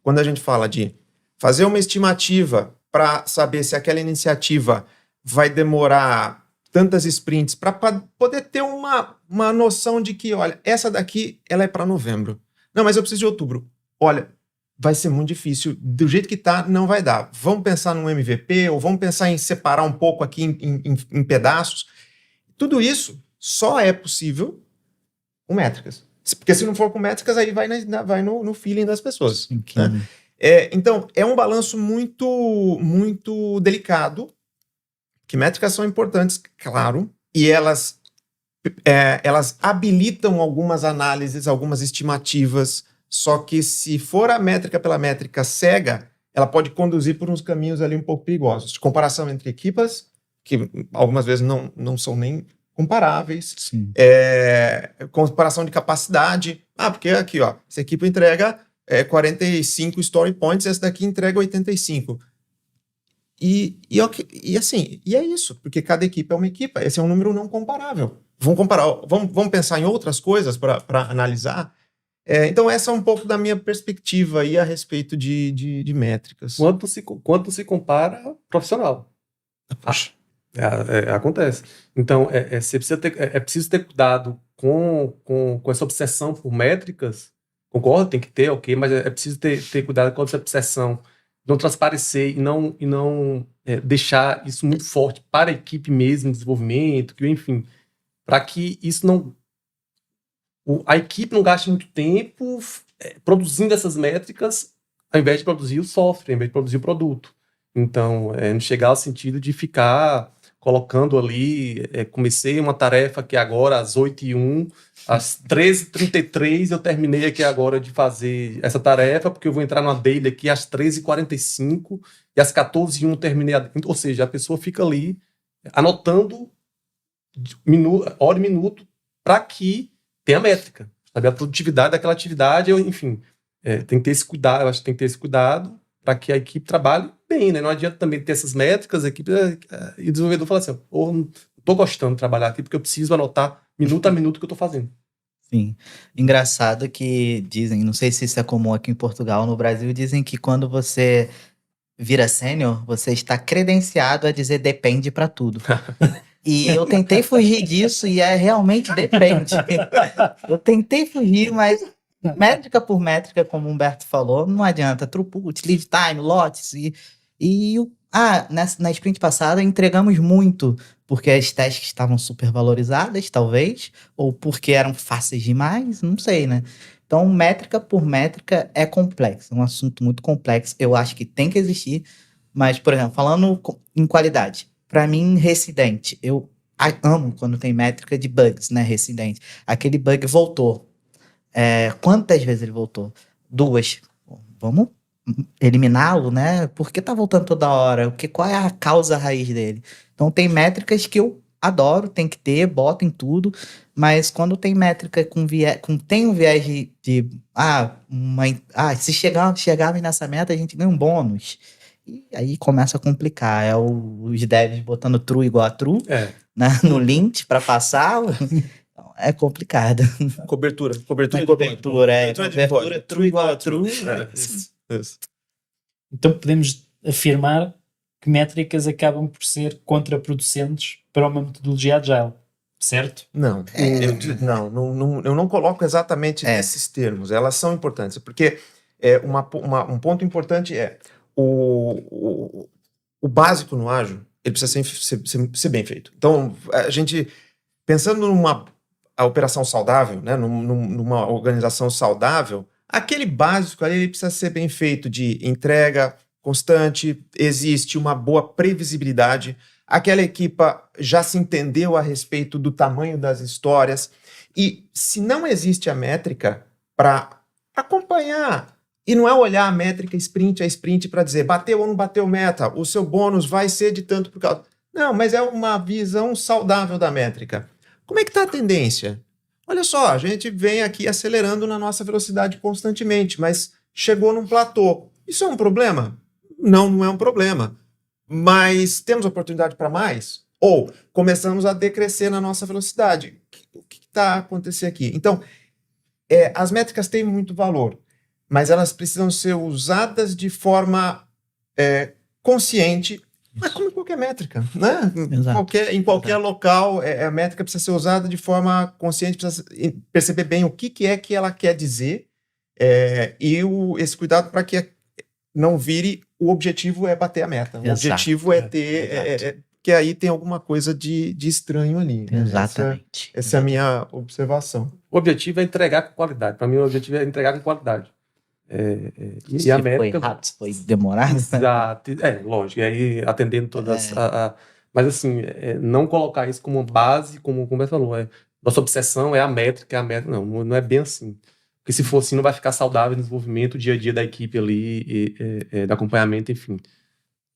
B: quando a gente fala de fazer uma estimativa para saber se aquela iniciativa vai demorar tantas sprints, para poder ter uma noção de que, olha, essa daqui ela é para novembro. Não, mas eu preciso de outubro. Olha, vai ser muito difícil. Do jeito que está, não vai dar. Vamos pensar num MVP, ou vamos pensar em separar um pouco aqui em pedaços. Tudo isso só é possível com métricas. Porque se não for com métricas, aí vai no feeling das pessoas. Né? Então, é um balanço muito, muito delicado, que métricas são importantes, claro, e elas habilitam algumas análises, algumas estimativas, só que se for a métrica pela métrica cega, ela pode conduzir por uns caminhos ali um pouco perigosos. Comparação entre equipas, que algumas vezes não são nem comparáveis. Comparação de capacidade. Porque aqui, ó, essa equipe entrega 45 story points, essa daqui entrega 85. E é isso, porque cada equipe é uma equipe. Esse é um número não comparável. Vamos pensar em outras coisas para analisar. Então, essa é um pouco da minha perspectiva aí a respeito de métricas.
D: Quanto se compara profissional.
B: Poxa.
D: Acontece. Então, você preciso ter cuidado com essa obsessão por métricas. Concordo, tem que ter, ok, mas é preciso ter cuidado com essa obsessão, não transparecer e não deixar isso muito forte para a equipe mesmo, desenvolvimento, enfim, para que isso não... a equipe não gaste muito tempo produzindo essas métricas, ao invés de produzir o software, ao invés de produzir o produto. Então, não chegar ao sentido de ficar colocando ali, comecei uma tarefa que agora às 8h01, às 13h33 eu terminei aqui agora de fazer essa tarefa, porque eu vou entrar numa daily aqui às 13h45 e às 14h01 terminei ou seja, a pessoa fica ali anotando hora e minuto para que tenha métrica, sabe? A produtividade daquela atividade, enfim, tem que ter esse cuidado, eu acho que tem que ter esse cuidado para que a equipe trabalhe bem, né? Não adianta também ter essas métricas, a equipe e o desenvolvedor fala assim, não estou gostando de trabalhar aqui porque eu preciso anotar minuto a minuto o que eu estou fazendo.
C: Sim. Engraçado que dizem, não sei se isso é comum aqui em Portugal, no Brasil, dizem que quando você vira sênior, você está credenciado a dizer depende para tudo. E eu tentei fugir disso e realmente depende. Eu tentei fugir, mas métrica por métrica, como o Humberto falou, não adianta. Throughput, lead time, lotes na sprint passada entregamos muito porque as tasks estavam super valorizadas, talvez, ou porque eram fáceis demais, não sei, né? Então, métrica por métrica é complexo, é um assunto muito complexo. Eu acho que tem que existir, mas, por exemplo, falando em qualidade, para mim, Resident, eu amo quando tem métrica de bugs, né? Resident. Aquele bug voltou. Quantas vezes ele voltou? 2. Vamos eliminá-lo, né? Por que tá voltando toda hora? Qual é a causa raiz dele? Então tem métricas que eu adoro, tem que ter, boto em tudo, mas quando tem métrica tem um viés se chegarmos nessa meta, a gente ganha um bônus. E aí começa a complicar. Os devs botando true igual a true, né, no lint para passar. É complicado.
B: Cobertura
C: true igual a true.
B: Isso.
A: Então podemos afirmar que métricas acabam por ser contraproducentes para uma metodologia agile, certo?
B: Não, eu não coloco exatamente nesses termos. Elas são importantes, porque um ponto importante é o básico no ágil, ele precisa ser bem feito. Então, a gente, pensando a operação saudável, né, numa organização saudável, aquele básico ali ele precisa ser bem feito, de entrega constante, existe uma boa previsibilidade, aquela equipa já se entendeu a respeito do tamanho das histórias, e se não existe a métrica para acompanhar, e não é olhar a métrica sprint a sprint para dizer bateu ou não bateu meta, o seu bônus vai ser de tanto por causa... Não, mas é uma visão saudável da métrica. Como é que está a tendência? Olha só, a gente vem aqui acelerando na nossa velocidade constantemente, mas chegou num platô. Isso é um problema? Não é um problema. Mas temos oportunidade para mais? Ou começamos a decrescer na nossa velocidade? O que está acontecendo aqui? Então, as métricas têm muito valor, mas elas precisam ser usadas de forma consciente, mas como em qualquer métrica, né? Em qualquer local, a métrica precisa ser usada de forma consciente, precisa perceber bem o que é que ela quer dizer, esse cuidado para que não vire o objetivo é bater a meta. O objetivo é ter... que aí tem alguma coisa de estranho ali. Né?
C: Exatamente.
B: Essa é a minha observação.
D: O objetivo é entregar com qualidade. Para mim, o objetivo é entregar com qualidade. E a métrica...
C: Foi rápido, foi demorado.
D: Exato. Lógico. E aí, atendendo todas mas, assim, não colocar isso como base, como o Humberto falou. Nossa obsessão é a métrica. Não é bem assim. Porque se for assim, não vai ficar saudável o desenvolvimento, o dia a dia da equipe ali, do acompanhamento, enfim.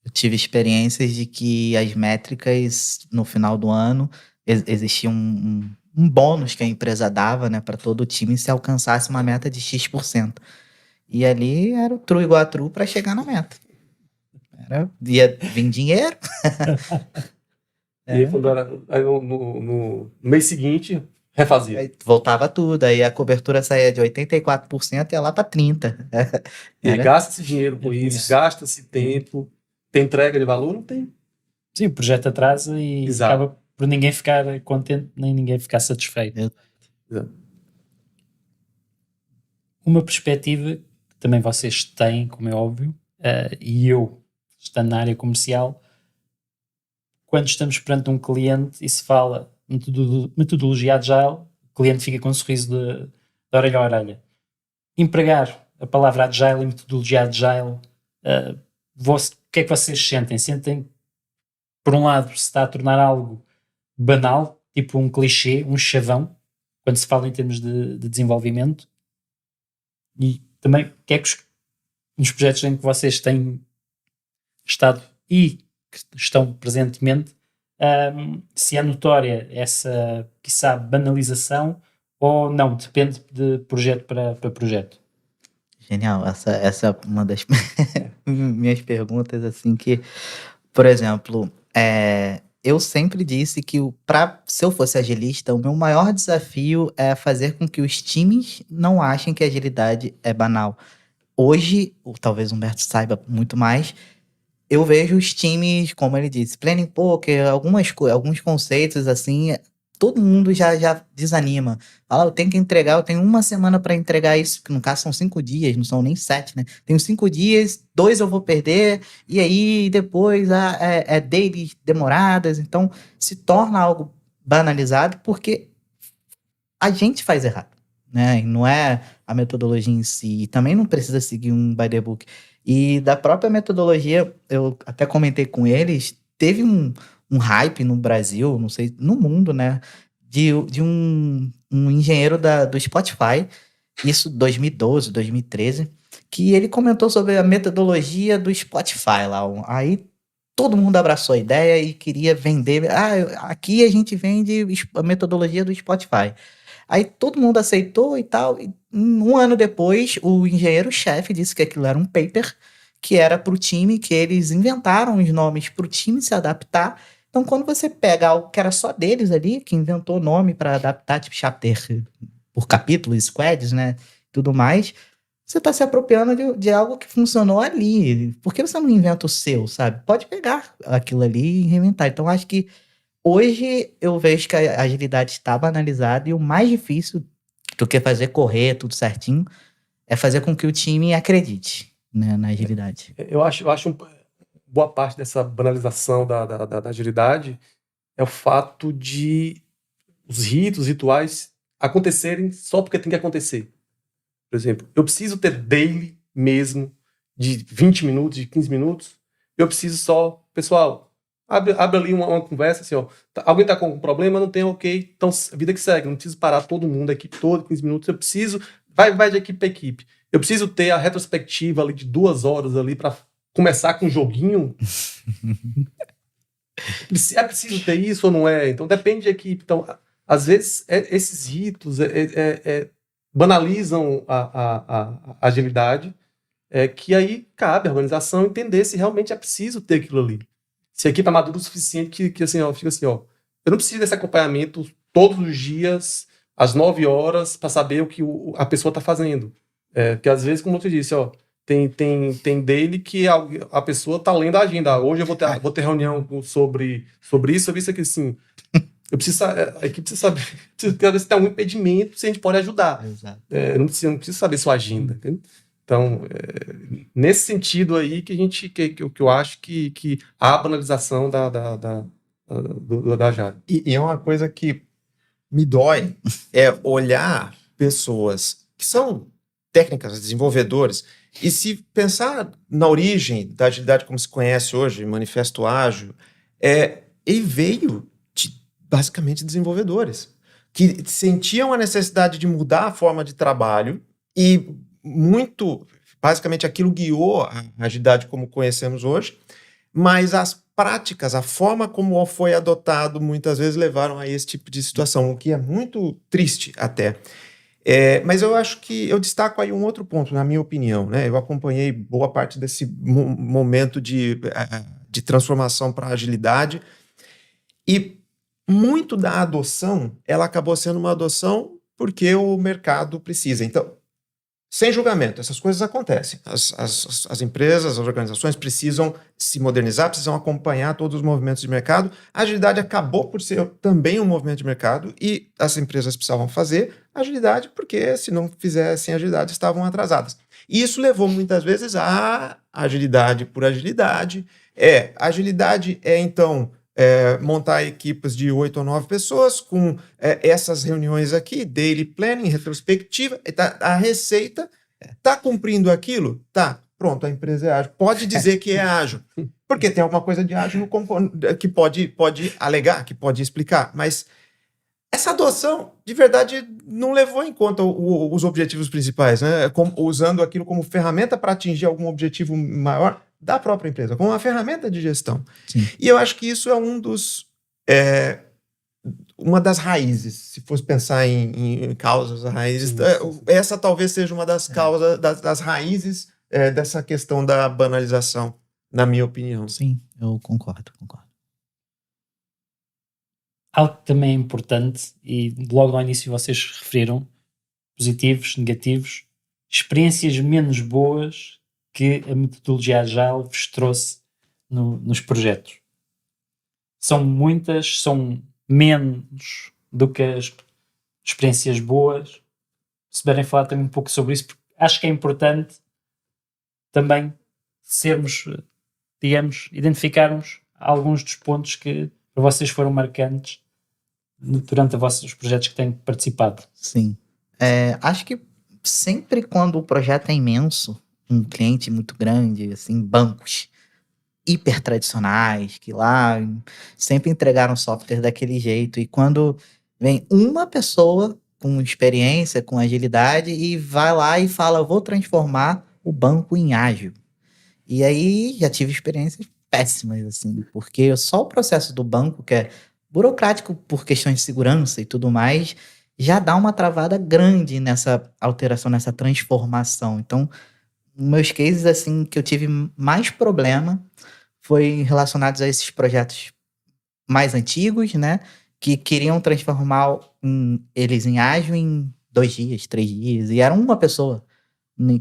C: Eu tive experiências de que as métricas, no final do ano, existia um bônus que a empresa dava, né, para todo o time se alcançasse uma meta de X%. E ali era o true igual a true para chegar na meta. Ia vir dinheiro.
D: E aí, quando era no mês seguinte, refazia.
C: Aí voltava tudo, aí a cobertura saía de 84% e ia lá para 30%.
D: E gasta esse dinheiro com isso, gasta esse tempo. Tem entrega de valor? Não tem.
A: Sim, o projeto atrasa e acaba por ninguém ficar contente, nem ninguém ficar satisfeito.
D: Exato.
A: Uma perspectiva que também vocês têm, como é óbvio, e eu, estando na área comercial, quando estamos perante um cliente e se fala metodologia agile, o cliente fica com um sorriso de orelha a orelha. Empregar a palavra agile e metodologia agile, o que é que vocês sentem? Sentem por um lado, se está a tornar algo banal, tipo um clichê, um chavão, quando se fala em termos de desenvolvimento. E também, o que é que nos projetos em que vocês têm estado e que estão presentemente, se é notória essa, quiçá, banalização ou não, depende de projeto para projeto.
C: Genial, essa é uma das minhas perguntas, assim, que, por exemplo, eu sempre disse que se eu fosse agilista, o meu maior desafio é fazer com que os times não achem que a agilidade é banal. Hoje, talvez o Humberto saiba muito mais, eu vejo os times, como ele disse, planning poker, alguns conceitos assim, todo mundo já desanima. Fala, eu tenho que entregar, eu tenho uma semana para entregar isso, que no caso são 5 dias, não são nem 7, né? Tenho 5 dias, 2 eu vou perder, e aí depois é dailies demoradas, então se torna algo banalizado porque a gente faz errado, né? E não é a metodologia em si, e também não precisa seguir um by the book. E da própria metodologia, eu até comentei com eles, teve um hype no Brasil, não sei, no mundo, né? De um engenheiro do Spotify, isso 2012, 2013, que ele comentou sobre a metodologia do Spotify lá. Aí todo mundo abraçou a ideia e queria vender. Aqui a gente vende a metodologia do Spotify. Aí todo mundo aceitou e tal. E um ano depois, o engenheiro-chefe disse que aquilo era um paper que era para o time, que eles inventaram os nomes para o time se adaptar. Então, quando você pega algo que era só deles ali, que inventou nome para adaptar, tipo chapter por capítulo, squads, né, tudo mais, você está se apropriando de algo que funcionou ali. Por que você não inventa o seu, sabe? Pode pegar aquilo ali e reinventar. Então, acho que hoje eu vejo que a agilidade está banalizada e o mais difícil do que fazer correr tudo certinho é fazer com que o time acredite, né, na agilidade.
D: Eu acho boa parte dessa banalização da agilidade é o fato de os rituais acontecerem só porque tem que acontecer. Por exemplo, eu preciso ter daily mesmo de 20 minutos, de 15 minutos. Eu preciso só, pessoal, abre ali uma conversa assim, ó. Alguém tá com um problema? Não tem, ok. Então, vida que segue. Não preciso parar todo mundo, a equipe toda, 15 minutos. Eu preciso, vai de equipe para equipe. Eu preciso ter a retrospectiva ali de 2 horas ali para começar com um joguinho. É preciso ter isso ou não é? Então, depende da equipe. Então, às vezes, esses ritos banalizam a agilidade, que aí cabe à organização entender se realmente é preciso ter aquilo ali. Se a equipe é madura o suficiente que assim, ó, fica assim, ó, eu não preciso desse acompanhamento todos os dias, às 9 horas, para saber o que a pessoa está fazendo. Porque às vezes, como eu te disse, ó, tem daily que a pessoa está lendo a agenda. Hoje eu vou ter reunião sobre isso, aqui, assim. A equipe precisa saber, às vezes tem algum impedimento, se a gente pode ajudar.
C: Exato.
D: Não precisa saber sua agenda. Entende? Então, nesse sentido aí que eu acho que há a banalização da Agile.
B: E é uma coisa que me dói, é olhar pessoas que são técnicas, desenvolvedores, e se pensar na origem da agilidade como se conhece hoje, Manifesto Ágil, ele veio basicamente desenvolvedores que sentiam a necessidade de mudar a forma de trabalho e basicamente aquilo guiou a agilidade como conhecemos hoje, mas as práticas, a forma como foi adotado muitas vezes levaram a esse tipo de situação, o que é muito triste até. Mas eu acho que eu destaco aí um outro ponto, na minha opinião, né? Eu acompanhei boa parte desse momento de transformação para a agilidade e muito da adoção, ela acabou sendo uma adoção porque o mercado precisa. Então, sem julgamento, essas coisas acontecem. As empresas, as organizações precisam se modernizar, precisam acompanhar todos os movimentos de mercado. A agilidade acabou por ser também um movimento de mercado e as empresas precisavam fazer agilidade porque, se não fizessem agilidade, estavam atrasadas. E isso levou muitas vezes a agilidade por agilidade. Agilidade então montar equipes de 8 ou 9 pessoas com essas reuniões aqui, daily planning, retrospectiva, a receita está cumprindo aquilo? Tá. pronto, a empresa é ágil. Pode dizer que é ágil, porque tem alguma coisa de ágil no que pode alegar, que pode explicar, mas essa adoção, de verdade, não levou em conta os objetivos principais, né? Usando aquilo como ferramenta para atingir algum objetivo maior da própria empresa, como uma ferramenta de gestão.
C: Sim.
B: E eu acho que isso é uma das raízes, se fosse pensar em causas, raízes, essa talvez seja uma das causas, das raízes dessa questão da banalização, na minha opinião.
C: Sim, eu concordo.
A: Algo que também é importante, e logo no início vocês referiram, positivos, negativos, experiências menos boas que a metodologia Agile vos trouxe nos projetos. São muitas, são menos do que as experiências boas. Se puderem falar também um pouco sobre isso, porque acho que é importante também sermos, digamos, identificarmos alguns dos pontos que para vocês foram marcantes durante os projetos que têm participado.
C: Sim. Acho que sempre quando o projeto é imenso, um cliente muito grande, assim, bancos hiper tradicionais, que lá sempre entregaram software daquele jeito, e quando vem uma pessoa com experiência, com agilidade, e vai lá e fala, vou transformar o banco em ágil. E aí já tive experiências péssimas, assim, porque só o processo do banco, que é burocrático por questões de segurança e tudo mais, já dá uma travada grande nessa alteração, nessa transformação. Então, meus cases, assim, que eu tive mais problema foi relacionados a esses projetos mais antigos, né? Que queriam transformar eles em ágil em 2 dias, 3 dias. E era uma pessoa,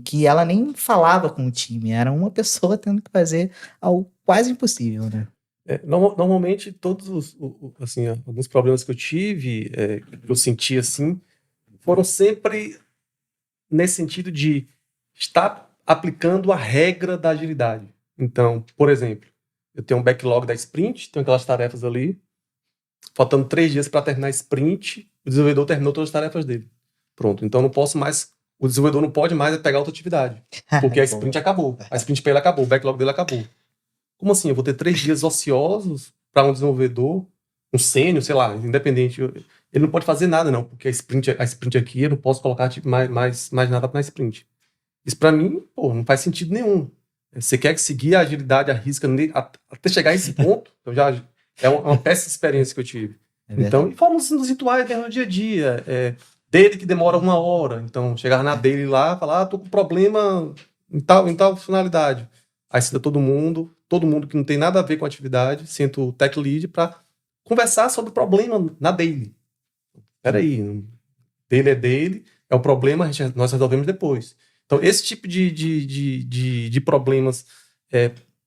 C: que ela nem falava com o time. Era uma pessoa tendo que fazer algo quase impossível, né?
D: Normalmente, todos assim, alguns problemas que eu tive, que eu senti assim, foram sempre nesse sentido de estar aplicando a regra da agilidade. Então, por exemplo, eu tenho um backlog da sprint, tenho aquelas tarefas ali, faltando 3 dias para terminar a sprint, o desenvolvedor terminou todas as tarefas dele. Pronto, então o desenvolvedor não pode mais pegar outra atividade, porque a sprint acabou, a sprint para ele acabou, o backlog dele acabou. Como assim? Eu vou ter 3 dias ociosos para um desenvolvedor, um sênior, sei lá, independente. Ele não pode fazer nada, não, porque a sprint aqui, eu não posso colocar mais nada na sprint. Isso para mim, não faz sentido nenhum. Você quer seguir a agilidade, a risca, até chegar a esse ponto, então já é uma péssima experiência que eu tive. Então, e fomos nos rituais no dia a dia, dele que demora 1 hora, então chegar na dele lá, falar, tô com problema em tal funcionalidade. Aí senta todo mundo que não tem nada a ver com a atividade, senta o tech lead para conversar sobre o problema na daily. Peraí, dele, é o problema, nós resolvemos depois. Então, esse tipo de problemas,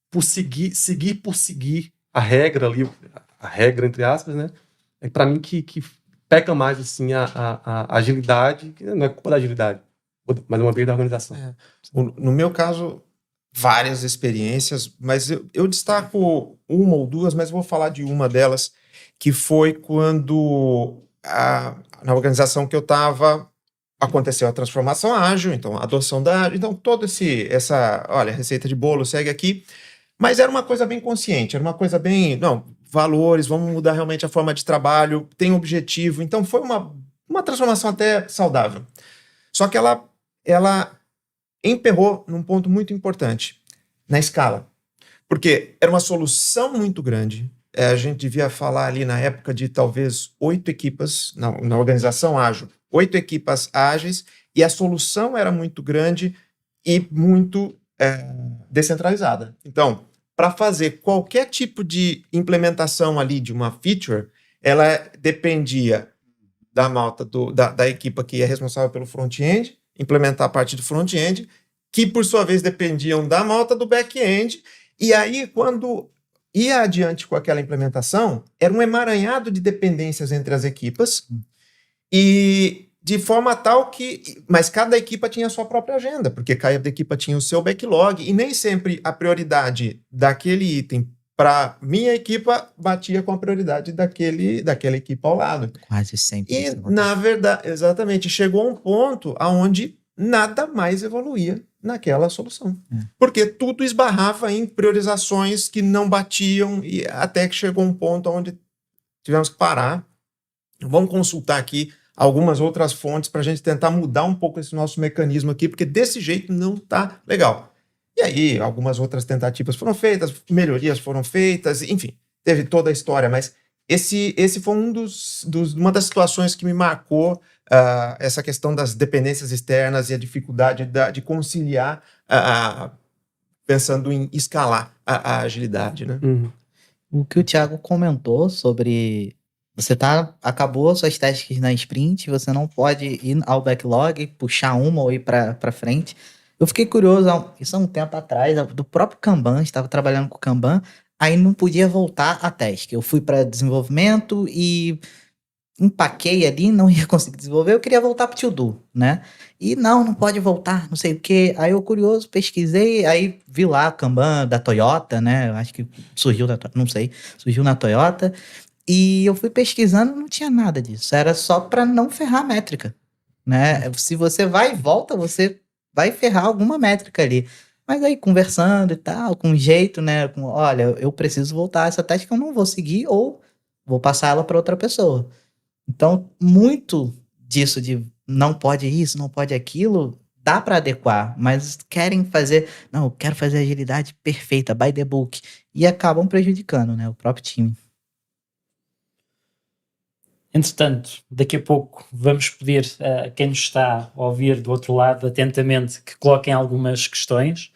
D: por seguir a regra ali, a regra entre aspas, né? É para mim que peca mais assim, a agilidade, que não é culpa da agilidade, mas é uma vez da organização.
B: No meu caso, várias experiências, mas eu destaco uma ou duas, mas vou falar de uma delas, que foi quando na organização que eu estava, aconteceu a transformação ágil, então a adoção da ágil, então toda olha, receita de bolo segue aqui, mas era uma coisa bem consciente, era uma coisa bem, valores, vamos mudar realmente a forma de trabalho, tem objetivo, então foi uma transformação até saudável. Só que ela emperrou num ponto muito importante, na escala, porque era uma solução muito grande, a gente devia falar ali na época de talvez 8 equipas, na organização ágil, 8 equipas ágeis, e a solução era muito grande e muito descentralizada. Então, para fazer qualquer tipo de implementação ali de uma feature, ela dependia da malta da equipa que é responsável pelo front-end, implementar a parte do front-end, que por sua vez dependiam da malta do back-end, e aí quando ia adiante com aquela implementação, era um emaranhado de dependências entre as equipas, e de forma tal mas cada equipa tinha a sua própria agenda, porque cada equipa tinha o seu backlog, e nem sempre a prioridade daquele item para minha equipa batia com a prioridade daquela equipa ao lado.
C: Quase sempre.
B: E, na verdade, exatamente, chegou a um ponto onde nada mais evoluía naquela solução. Porque tudo esbarrava em priorizações que não batiam e até que chegou um ponto onde tivemos que parar. Vamos consultar aqui algumas outras fontes para a gente tentar mudar um pouco esse nosso mecanismo aqui, porque desse jeito não está legal. E aí, algumas outras tentativas foram feitas, melhorias foram feitas, enfim, teve toda a história, mas esse foi uma das situações que me marcou essa questão das dependências externas e a dificuldade de conciliar, pensando em escalar a agilidade, né?
C: O que o Thiago comentou sobre você acabou suas tasks na sprint, você não pode ir ao backlog, puxar uma ou ir para frente. Eu fiquei curioso, isso há um tempo atrás, do próprio Kanban, estava trabalhando com o Kanban, aí não podia voltar a task. Eu fui para desenvolvimento e empaquei ali, não ia conseguir desenvolver, eu queria voltar pro to-do, né? E não pode voltar, não sei o quê. Aí eu, curioso, pesquisei, aí vi lá Kanban da Toyota, né? Eu acho que surgiu na Toyota. E eu fui pesquisando, não tinha nada disso. Era só para não ferrar a métrica, né? Se você vai e volta, você vai ferrar alguma métrica ali. Mas aí, conversando e tal, com jeito, né? Olha, eu preciso voltar essa task que eu não vou seguir ou vou passar ela para outra pessoa. Então, muito disso de não pode isso, não pode aquilo, dá para adequar, mas querem fazer, não, eu quero fazer a agilidade perfeita, by the book, e acabam prejudicando, né, o próprio time.
A: Entretanto, daqui a pouco vamos pedir a quem nos está a ouvir do outro lado atentamente que coloquem algumas questões,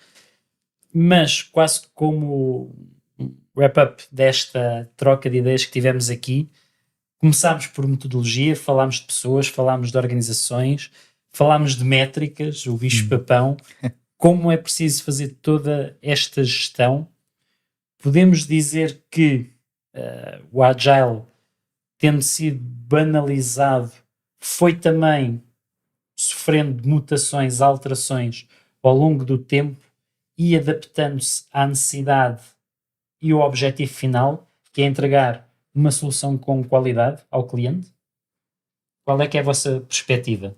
A: mas quase como um wrap-up desta troca de ideias que tivemos aqui, começámos por metodologia, falámos de pessoas, falámos de organizações, falámos de métricas, o bicho-papão, como é preciso fazer toda esta gestão. Podemos dizer que o Agile, tendo sido banalizado, foi também sofrendo mutações, alterações ao longo do tempo e adaptando-se à necessidade e ao objetivo final, que é entregar uma solução com qualidade ao cliente? Qual é que é a vossa perspectiva?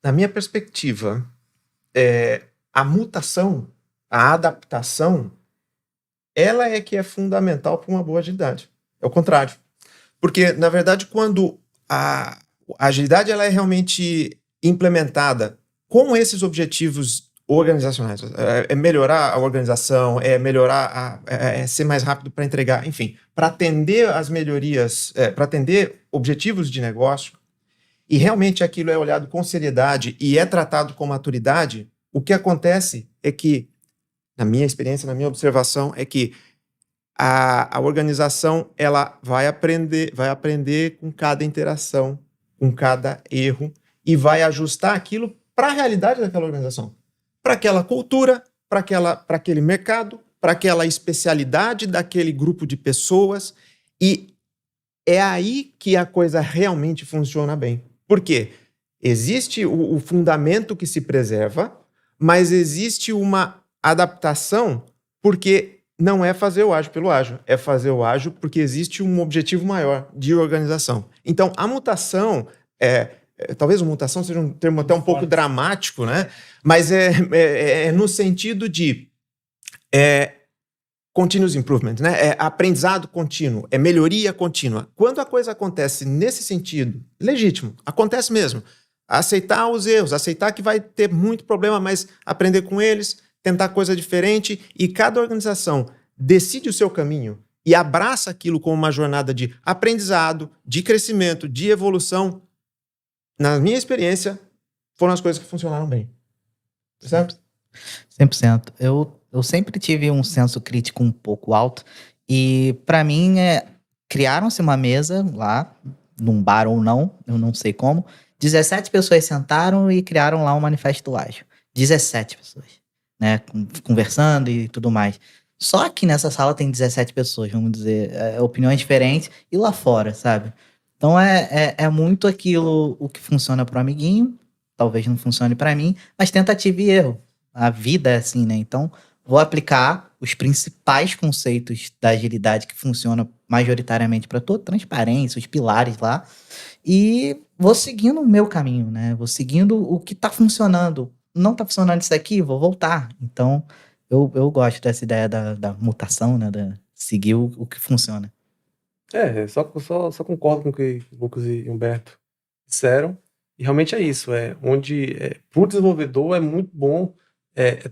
B: Na minha perspectiva, a mutação, a adaptação, ela é que é fundamental para uma boa agilidade. É o contrário. Porque, na verdade, quando a agilidade ela é realmente implementada com esses objetivos organizacionais, é melhorar a organização, é melhorar, é ser mais rápido para entregar, enfim, para atender as melhorias, para atender objetivos de negócio, e realmente aquilo é olhado com seriedade e é tratado com maturidade, o que acontece é que, na minha experiência, na minha observação, é que a organização ela vai aprender com cada interação, com cada erro, e vai ajustar aquilo para a realidade daquela organização, para aquela cultura, para aquele mercado, para aquela especialidade daquele grupo de pessoas, e é aí que a coisa realmente funciona bem. Por quê? Existe o fundamento que se preserva, mas existe uma adaptação, porque não é fazer o ágil pelo ágil, é fazer o ágil porque existe um objetivo maior de organização. Então, a mutação, talvez a mutação seja um termo até um pouco dramático, né? Mas é no sentido de continuous improvement, né? É aprendizado contínuo, é melhoria contínua. Quando a coisa acontece nesse sentido, legítimo, acontece mesmo. Aceitar os erros, aceitar que vai ter muito problema, mas aprender com eles, tentar coisa diferente, e cada organização decide o seu caminho e abraça aquilo como uma jornada de aprendizado, de crescimento, de evolução. Na minha experiência, foram as coisas que funcionaram bem. Certo?
C: 100%. Eu sempre tive um senso crítico um pouco alto e, para mim, criaram-se uma mesa lá, num bar ou não, eu não sei como, 17 pessoas sentaram e criaram lá um manifesto ágil. 17 pessoas, né, conversando e tudo mais. Só que nessa sala tem 17 pessoas, vamos dizer, opiniões diferentes, e lá fora, sabe? Então é muito aquilo, o que funciona pro amiguinho, talvez não funcione para mim, mas tentativa e erro. A vida é assim, né? Então, vou aplicar os principais conceitos da agilidade que funcionam majoritariamente para toda transparência, os pilares lá, e vou seguindo o meu caminho, né? Vou seguindo o que tá funcionando. Não tá funcionando isso daqui, vou voltar. Então, eu gosto dessa ideia da mutação, né? Da seguir o que funciona.
D: Só concordo com o que o Lucas e Humberto disseram. E realmente é isso. Para o desenvolvedor é muito bom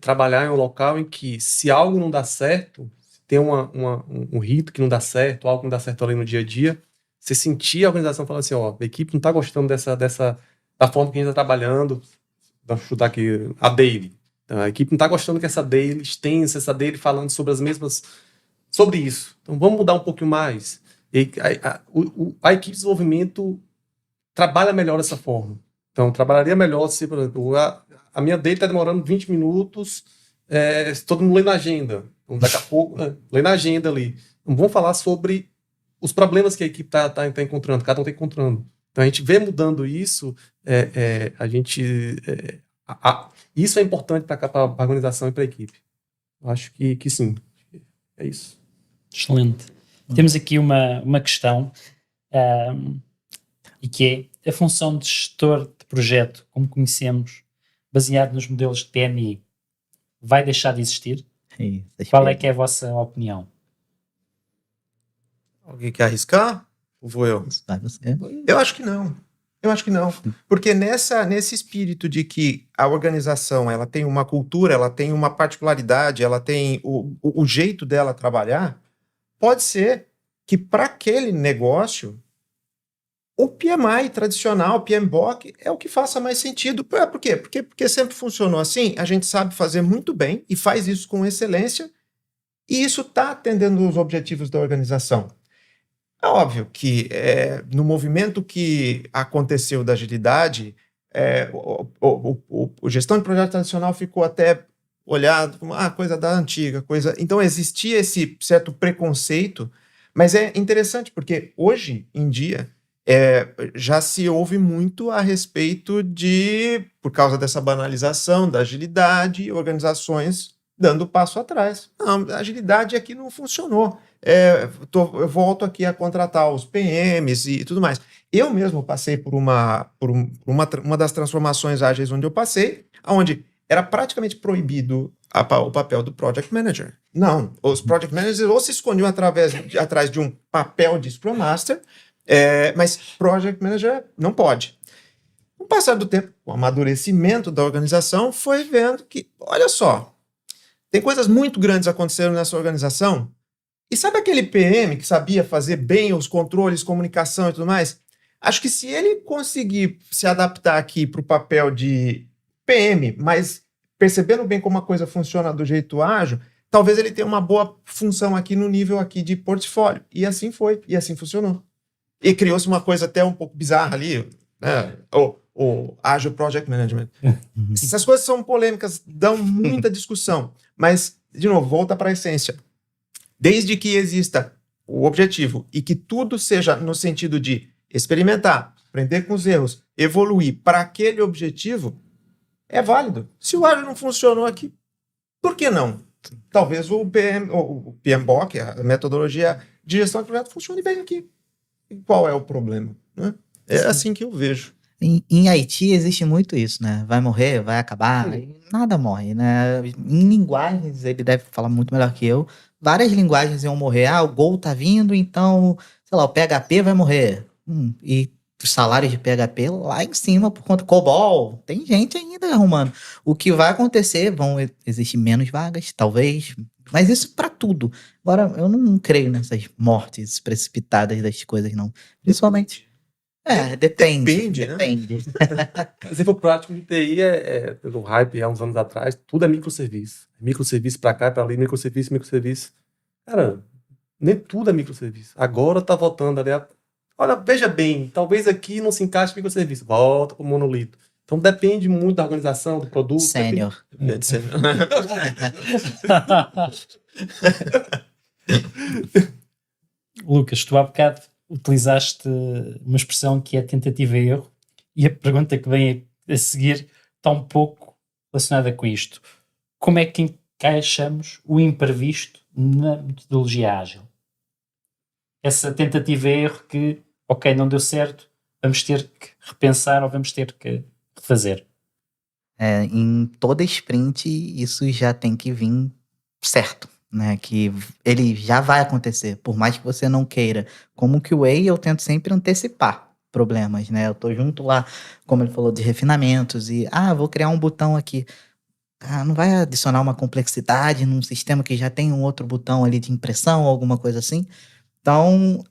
D: trabalhar em um local em que, se algo não dá certo, se tem um rito que não dá certo, algo que não dá certo ali no dia a dia, você sentir a organização falando assim, ó, a equipe não está gostando da forma que a gente está trabalhando. Vamos chutar aqui a daily. Então, a equipe não está gostando que essa daily extensa, essa daily falando sobre isso. Então vamos mudar um pouquinho mais. E a equipe de desenvolvimento trabalha melhor dessa forma. Então, trabalharia melhor se, por exemplo, a minha daily está demorando 20 minutos, todo mundo lê na agenda. Então, daqui a pouco, lê na agenda ali. Então, vamos falar sobre os problemas que a equipe está encontrando, cada um está encontrando. Então, a gente vê mudando isso, isso é importante para a organização e para a equipe. Eu acho que sim. É isso.
A: Excelente. Temos aqui uma questão, e que é a função de gestor de projeto, como conhecemos, baseado nos modelos de PMI, vai deixar de existir? Qual é que é a vossa opinião?
B: Alguém quer arriscar? Ou vou eu?
C: Vai você.
B: Eu acho que não. Porque nesse espírito de que a organização ela tem uma cultura, ela tem uma particularidade, ela tem o jeito dela trabalhar, pode ser que para aquele negócio o PMI tradicional, o PMBOK, é o que faça mais sentido. Por quê? Porque sempre funcionou assim, a gente sabe fazer muito bem e faz isso com excelência, e isso está atendendo os objetivos da organização. É óbvio que no movimento que aconteceu da agilidade, o gestão de projeto tradicional ficou até olhado como coisa da antiga, coisa. Então existia esse certo preconceito, mas é interessante porque hoje em dia já se ouve muito a respeito por causa dessa banalização da agilidade, organizações dando passo atrás. Não, a agilidade aqui não funcionou. Eu volto aqui a contratar os PMs e tudo mais. Eu mesmo passei por uma das transformações ágeis onde eu passei, onde era praticamente proibido o papel do Project Manager. Não, os Project Managers ou se escondiam atrás de um papel de Scrum Master, mas Project Manager não pode. Com o passar do tempo, o amadurecimento da organização foi vendo que, olha só, tem coisas muito grandes acontecendo nessa organização. E sabe aquele PM que sabia fazer bem os controles, comunicação e tudo mais? Acho que se ele conseguir se adaptar aqui para o papel de PM, mas percebendo bem como a coisa funciona do jeito ágil, talvez ele tenha uma boa função aqui no nível aqui de portfólio. E assim foi, e assim funcionou. E criou-se uma coisa até um pouco bizarra ali, né? O Agile Project Management. Essas coisas são polêmicas, dão muita discussão, mas, de novo, volta para a essência. Desde que exista o objetivo e que tudo seja no sentido de experimentar, aprender com os erros, evoluir para aquele objetivo, é válido. Se o Agile não funcionou aqui, por que não? Talvez o PMBOK, a metodologia de gestão de projeto, funcione bem aqui. E qual é o problema? Né? É assim que eu vejo.
C: Em Haiti existe muito isso, né? Vai morrer, vai acabar, nada morre, né? Em linguagens, ele deve falar muito melhor que eu, várias linguagens iam morrer. O Go tá vindo, então, sei lá, o PHP vai morrer. E os salários de PHP lá em cima, por conta do COBOL, tem gente ainda arrumando. O que vai acontecer, vão existir menos vagas, talvez, mas isso para tudo. Agora, eu não creio nessas mortes precipitadas das coisas, não. Principalmente... Depende.
D: Se for prático de TI, o hype há uns anos atrás, tudo é microserviço. Microserviço para cá, para ali, microserviço. Cara, nem tudo é microserviço. Agora tá voltando ali. Olha, veja bem, talvez aqui não se encaixe microserviço. Volta pro monolito. Então depende muito da organização, do produto.
C: Sênior.
A: Lucas, tu há bocado utilizaste uma expressão que é tentativa e erro, e a pergunta que vem a seguir está um pouco relacionada com isto. Como é que encaixamos o imprevisto na metodologia ágil? Essa tentativa e erro que, ok, não deu certo, vamos ter que repensar ou vamos ter que refazer.
C: Em toda sprint, isso já tem que vir certo, né? Que ele já vai acontecer, por mais que você não queira. Como QA, eu tento sempre antecipar problemas, né? Eu tô junto lá, como ele falou, de refinamentos e, vou criar um botão aqui. Não vai adicionar uma complexidade num sistema que já tem um outro botão ali de impressão ou alguma coisa assim. Então,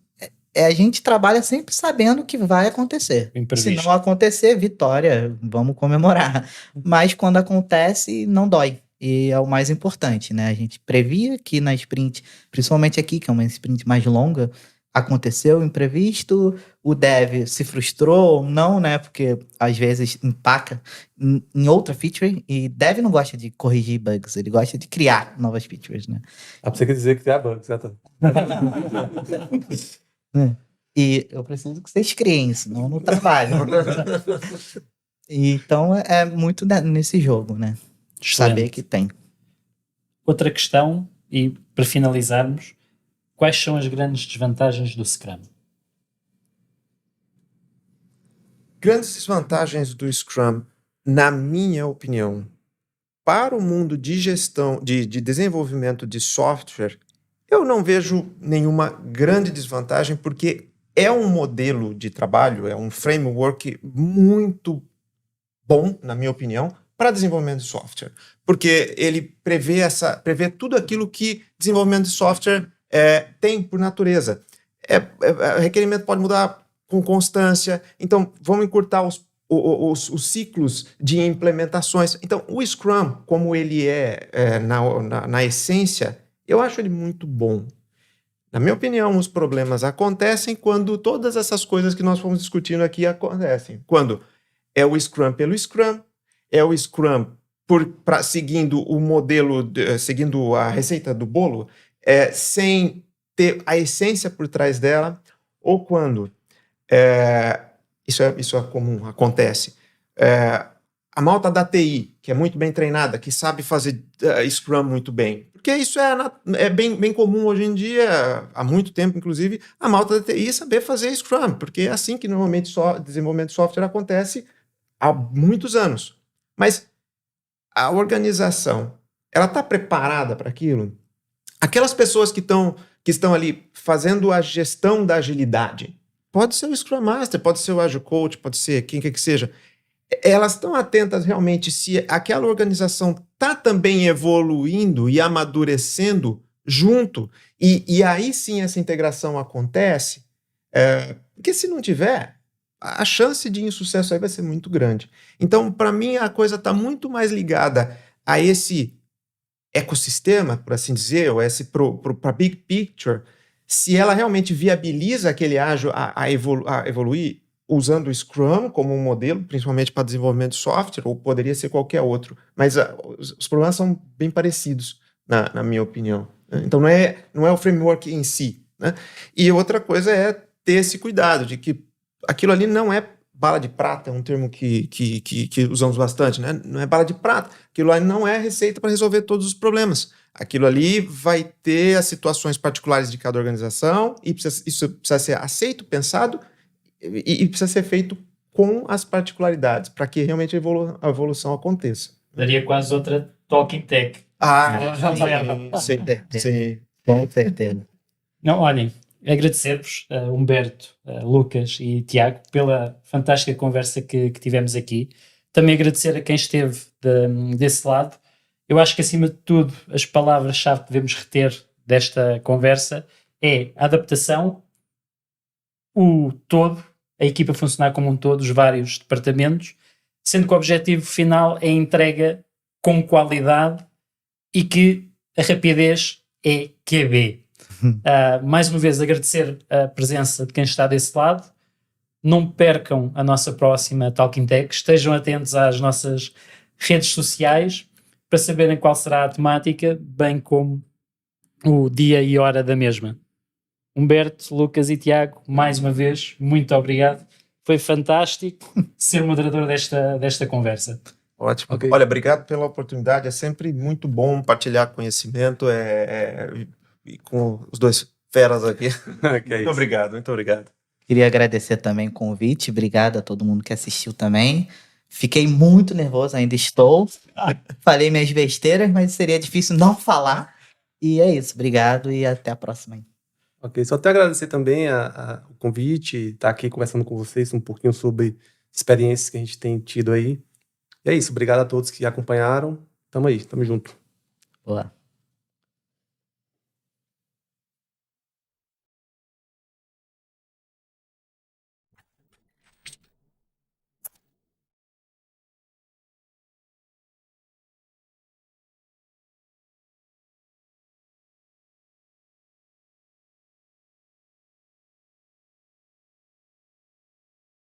C: a gente trabalha sempre sabendo que vai acontecer.
A: Imprevisto.
C: Se não acontecer, vitória, vamos comemorar. Mas quando acontece, não dói. E é o mais importante, né? A gente previa que na sprint, principalmente aqui, que é uma sprint mais longa, aconteceu o imprevisto, o dev se frustrou ou não, né? Porque às vezes empaca em outra feature e dev não gosta de corrigir bugs, ele gosta de criar novas features, né?
D: Você quer dizer que tem a bug, certo?
C: E eu preciso que vocês criem, senão eu não trabalho. Então é muito nesse jogo, né?
A: Excelente.
C: Saber que tem.
A: Outra questão, e para finalizarmos, quais são as grandes desvantagens do Scrum?
B: Grandes desvantagens do Scrum, na minha opinião, para o mundo de gestão, de desenvolvimento de software, eu não vejo nenhuma grande desvantagem, porque é um modelo de trabalho, é um framework muito bom, na minha opinião, para desenvolvimento de software. Porque ele prevê tudo aquilo que desenvolvimento de software tem por natureza. O requerimento pode mudar com constância, então vamos encurtar os ciclos de implementações. Então, o Scrum, como ele na essência, eu acho ele muito bom. Na minha opinião, os problemas acontecem quando todas essas coisas que nós fomos discutindo aqui acontecem. Quando é o Scrum pelo Scrum, é o Scrum seguindo o modelo, seguindo a receita do bolo, sem ter a essência por trás dela, ou quando isso é comum, acontece. A malta da TI, que é muito bem treinada, que sabe fazer Scrum muito bem. Porque isso é bem comum hoje em dia, há muito tempo, inclusive, a malta da TI saber fazer Scrum, porque é assim que normalmente desenvolvimento de software acontece há muitos anos. Mas a organização, ela está preparada para aquilo? Aquelas pessoas que estão ali fazendo a gestão da agilidade, pode ser o Scrum Master, pode ser o Agile Coach, pode ser quem quer que seja, elas estão atentas realmente se aquela organização está também evoluindo e amadurecendo junto, e aí sim essa integração acontece, porque se não tiver, a chance de insucesso aí vai ser muito grande. Então, para mim, a coisa está muito mais ligada a esse ecossistema, por assim dizer, ou para big picture, se ela realmente viabiliza aquele ágil a evoluir usando o Scrum como um modelo, principalmente para desenvolvimento de software, ou poderia ser qualquer outro. Mas os problemas são bem parecidos, na minha opinião. Então, não é o framework em si, né? E outra coisa é ter esse cuidado de que aquilo ali não é bala de prata, é um termo que usamos bastante, né? Não é bala de prata. Aquilo ali não é receita para resolver todos os problemas. Aquilo ali vai ter as situações particulares de cada organização e isso precisa ser aceito, pensado e precisa ser feito com as particularidades para que realmente a evolução aconteça.
A: Daria quase outra Talking Tech.
B: Sim.
C: Com certeza.
A: Não, olhem, agradecer-vos, Humberto, Lucas e Tiago, pela fantástica conversa que tivemos aqui. Também agradecer a quem esteve desse lado. Eu acho que, acima de tudo, as palavras-chave que devemos reter desta conversa é a adaptação, o todo, a equipa funcionar como um todo, os vários departamentos, sendo que o objetivo final é a entrega com qualidade e que a rapidez é QB. Mais uma vez agradecer a presença de quem está desse lado. Não percam a nossa próxima Talking Tech, estejam atentos às nossas redes sociais para saberem qual será a temática, bem como o dia e hora da mesma. Humberto, Lucas e Tiago, mais uma vez, muito obrigado. Foi fantástico ser moderador desta conversa.
B: Ótimo.
D: Okay.
B: Olha, obrigado pela oportunidade. É sempre muito bom partilhar conhecimento e com os dois feras aqui.
D: Que é
B: Muito obrigado.
C: Queria agradecer também o convite. Obrigado a todo mundo que assistiu também. Fiquei muito nervoso, ainda estou. Falei minhas besteiras, mas seria difícil não falar. E é isso. Obrigado e até a próxima.
D: Ok, só até agradecer também o convite, estar aqui conversando com vocês um pouquinho sobre experiências que a gente tem tido aí. E é isso, obrigado a todos que acompanharam. Tamo aí, tamo junto.
C: Boa.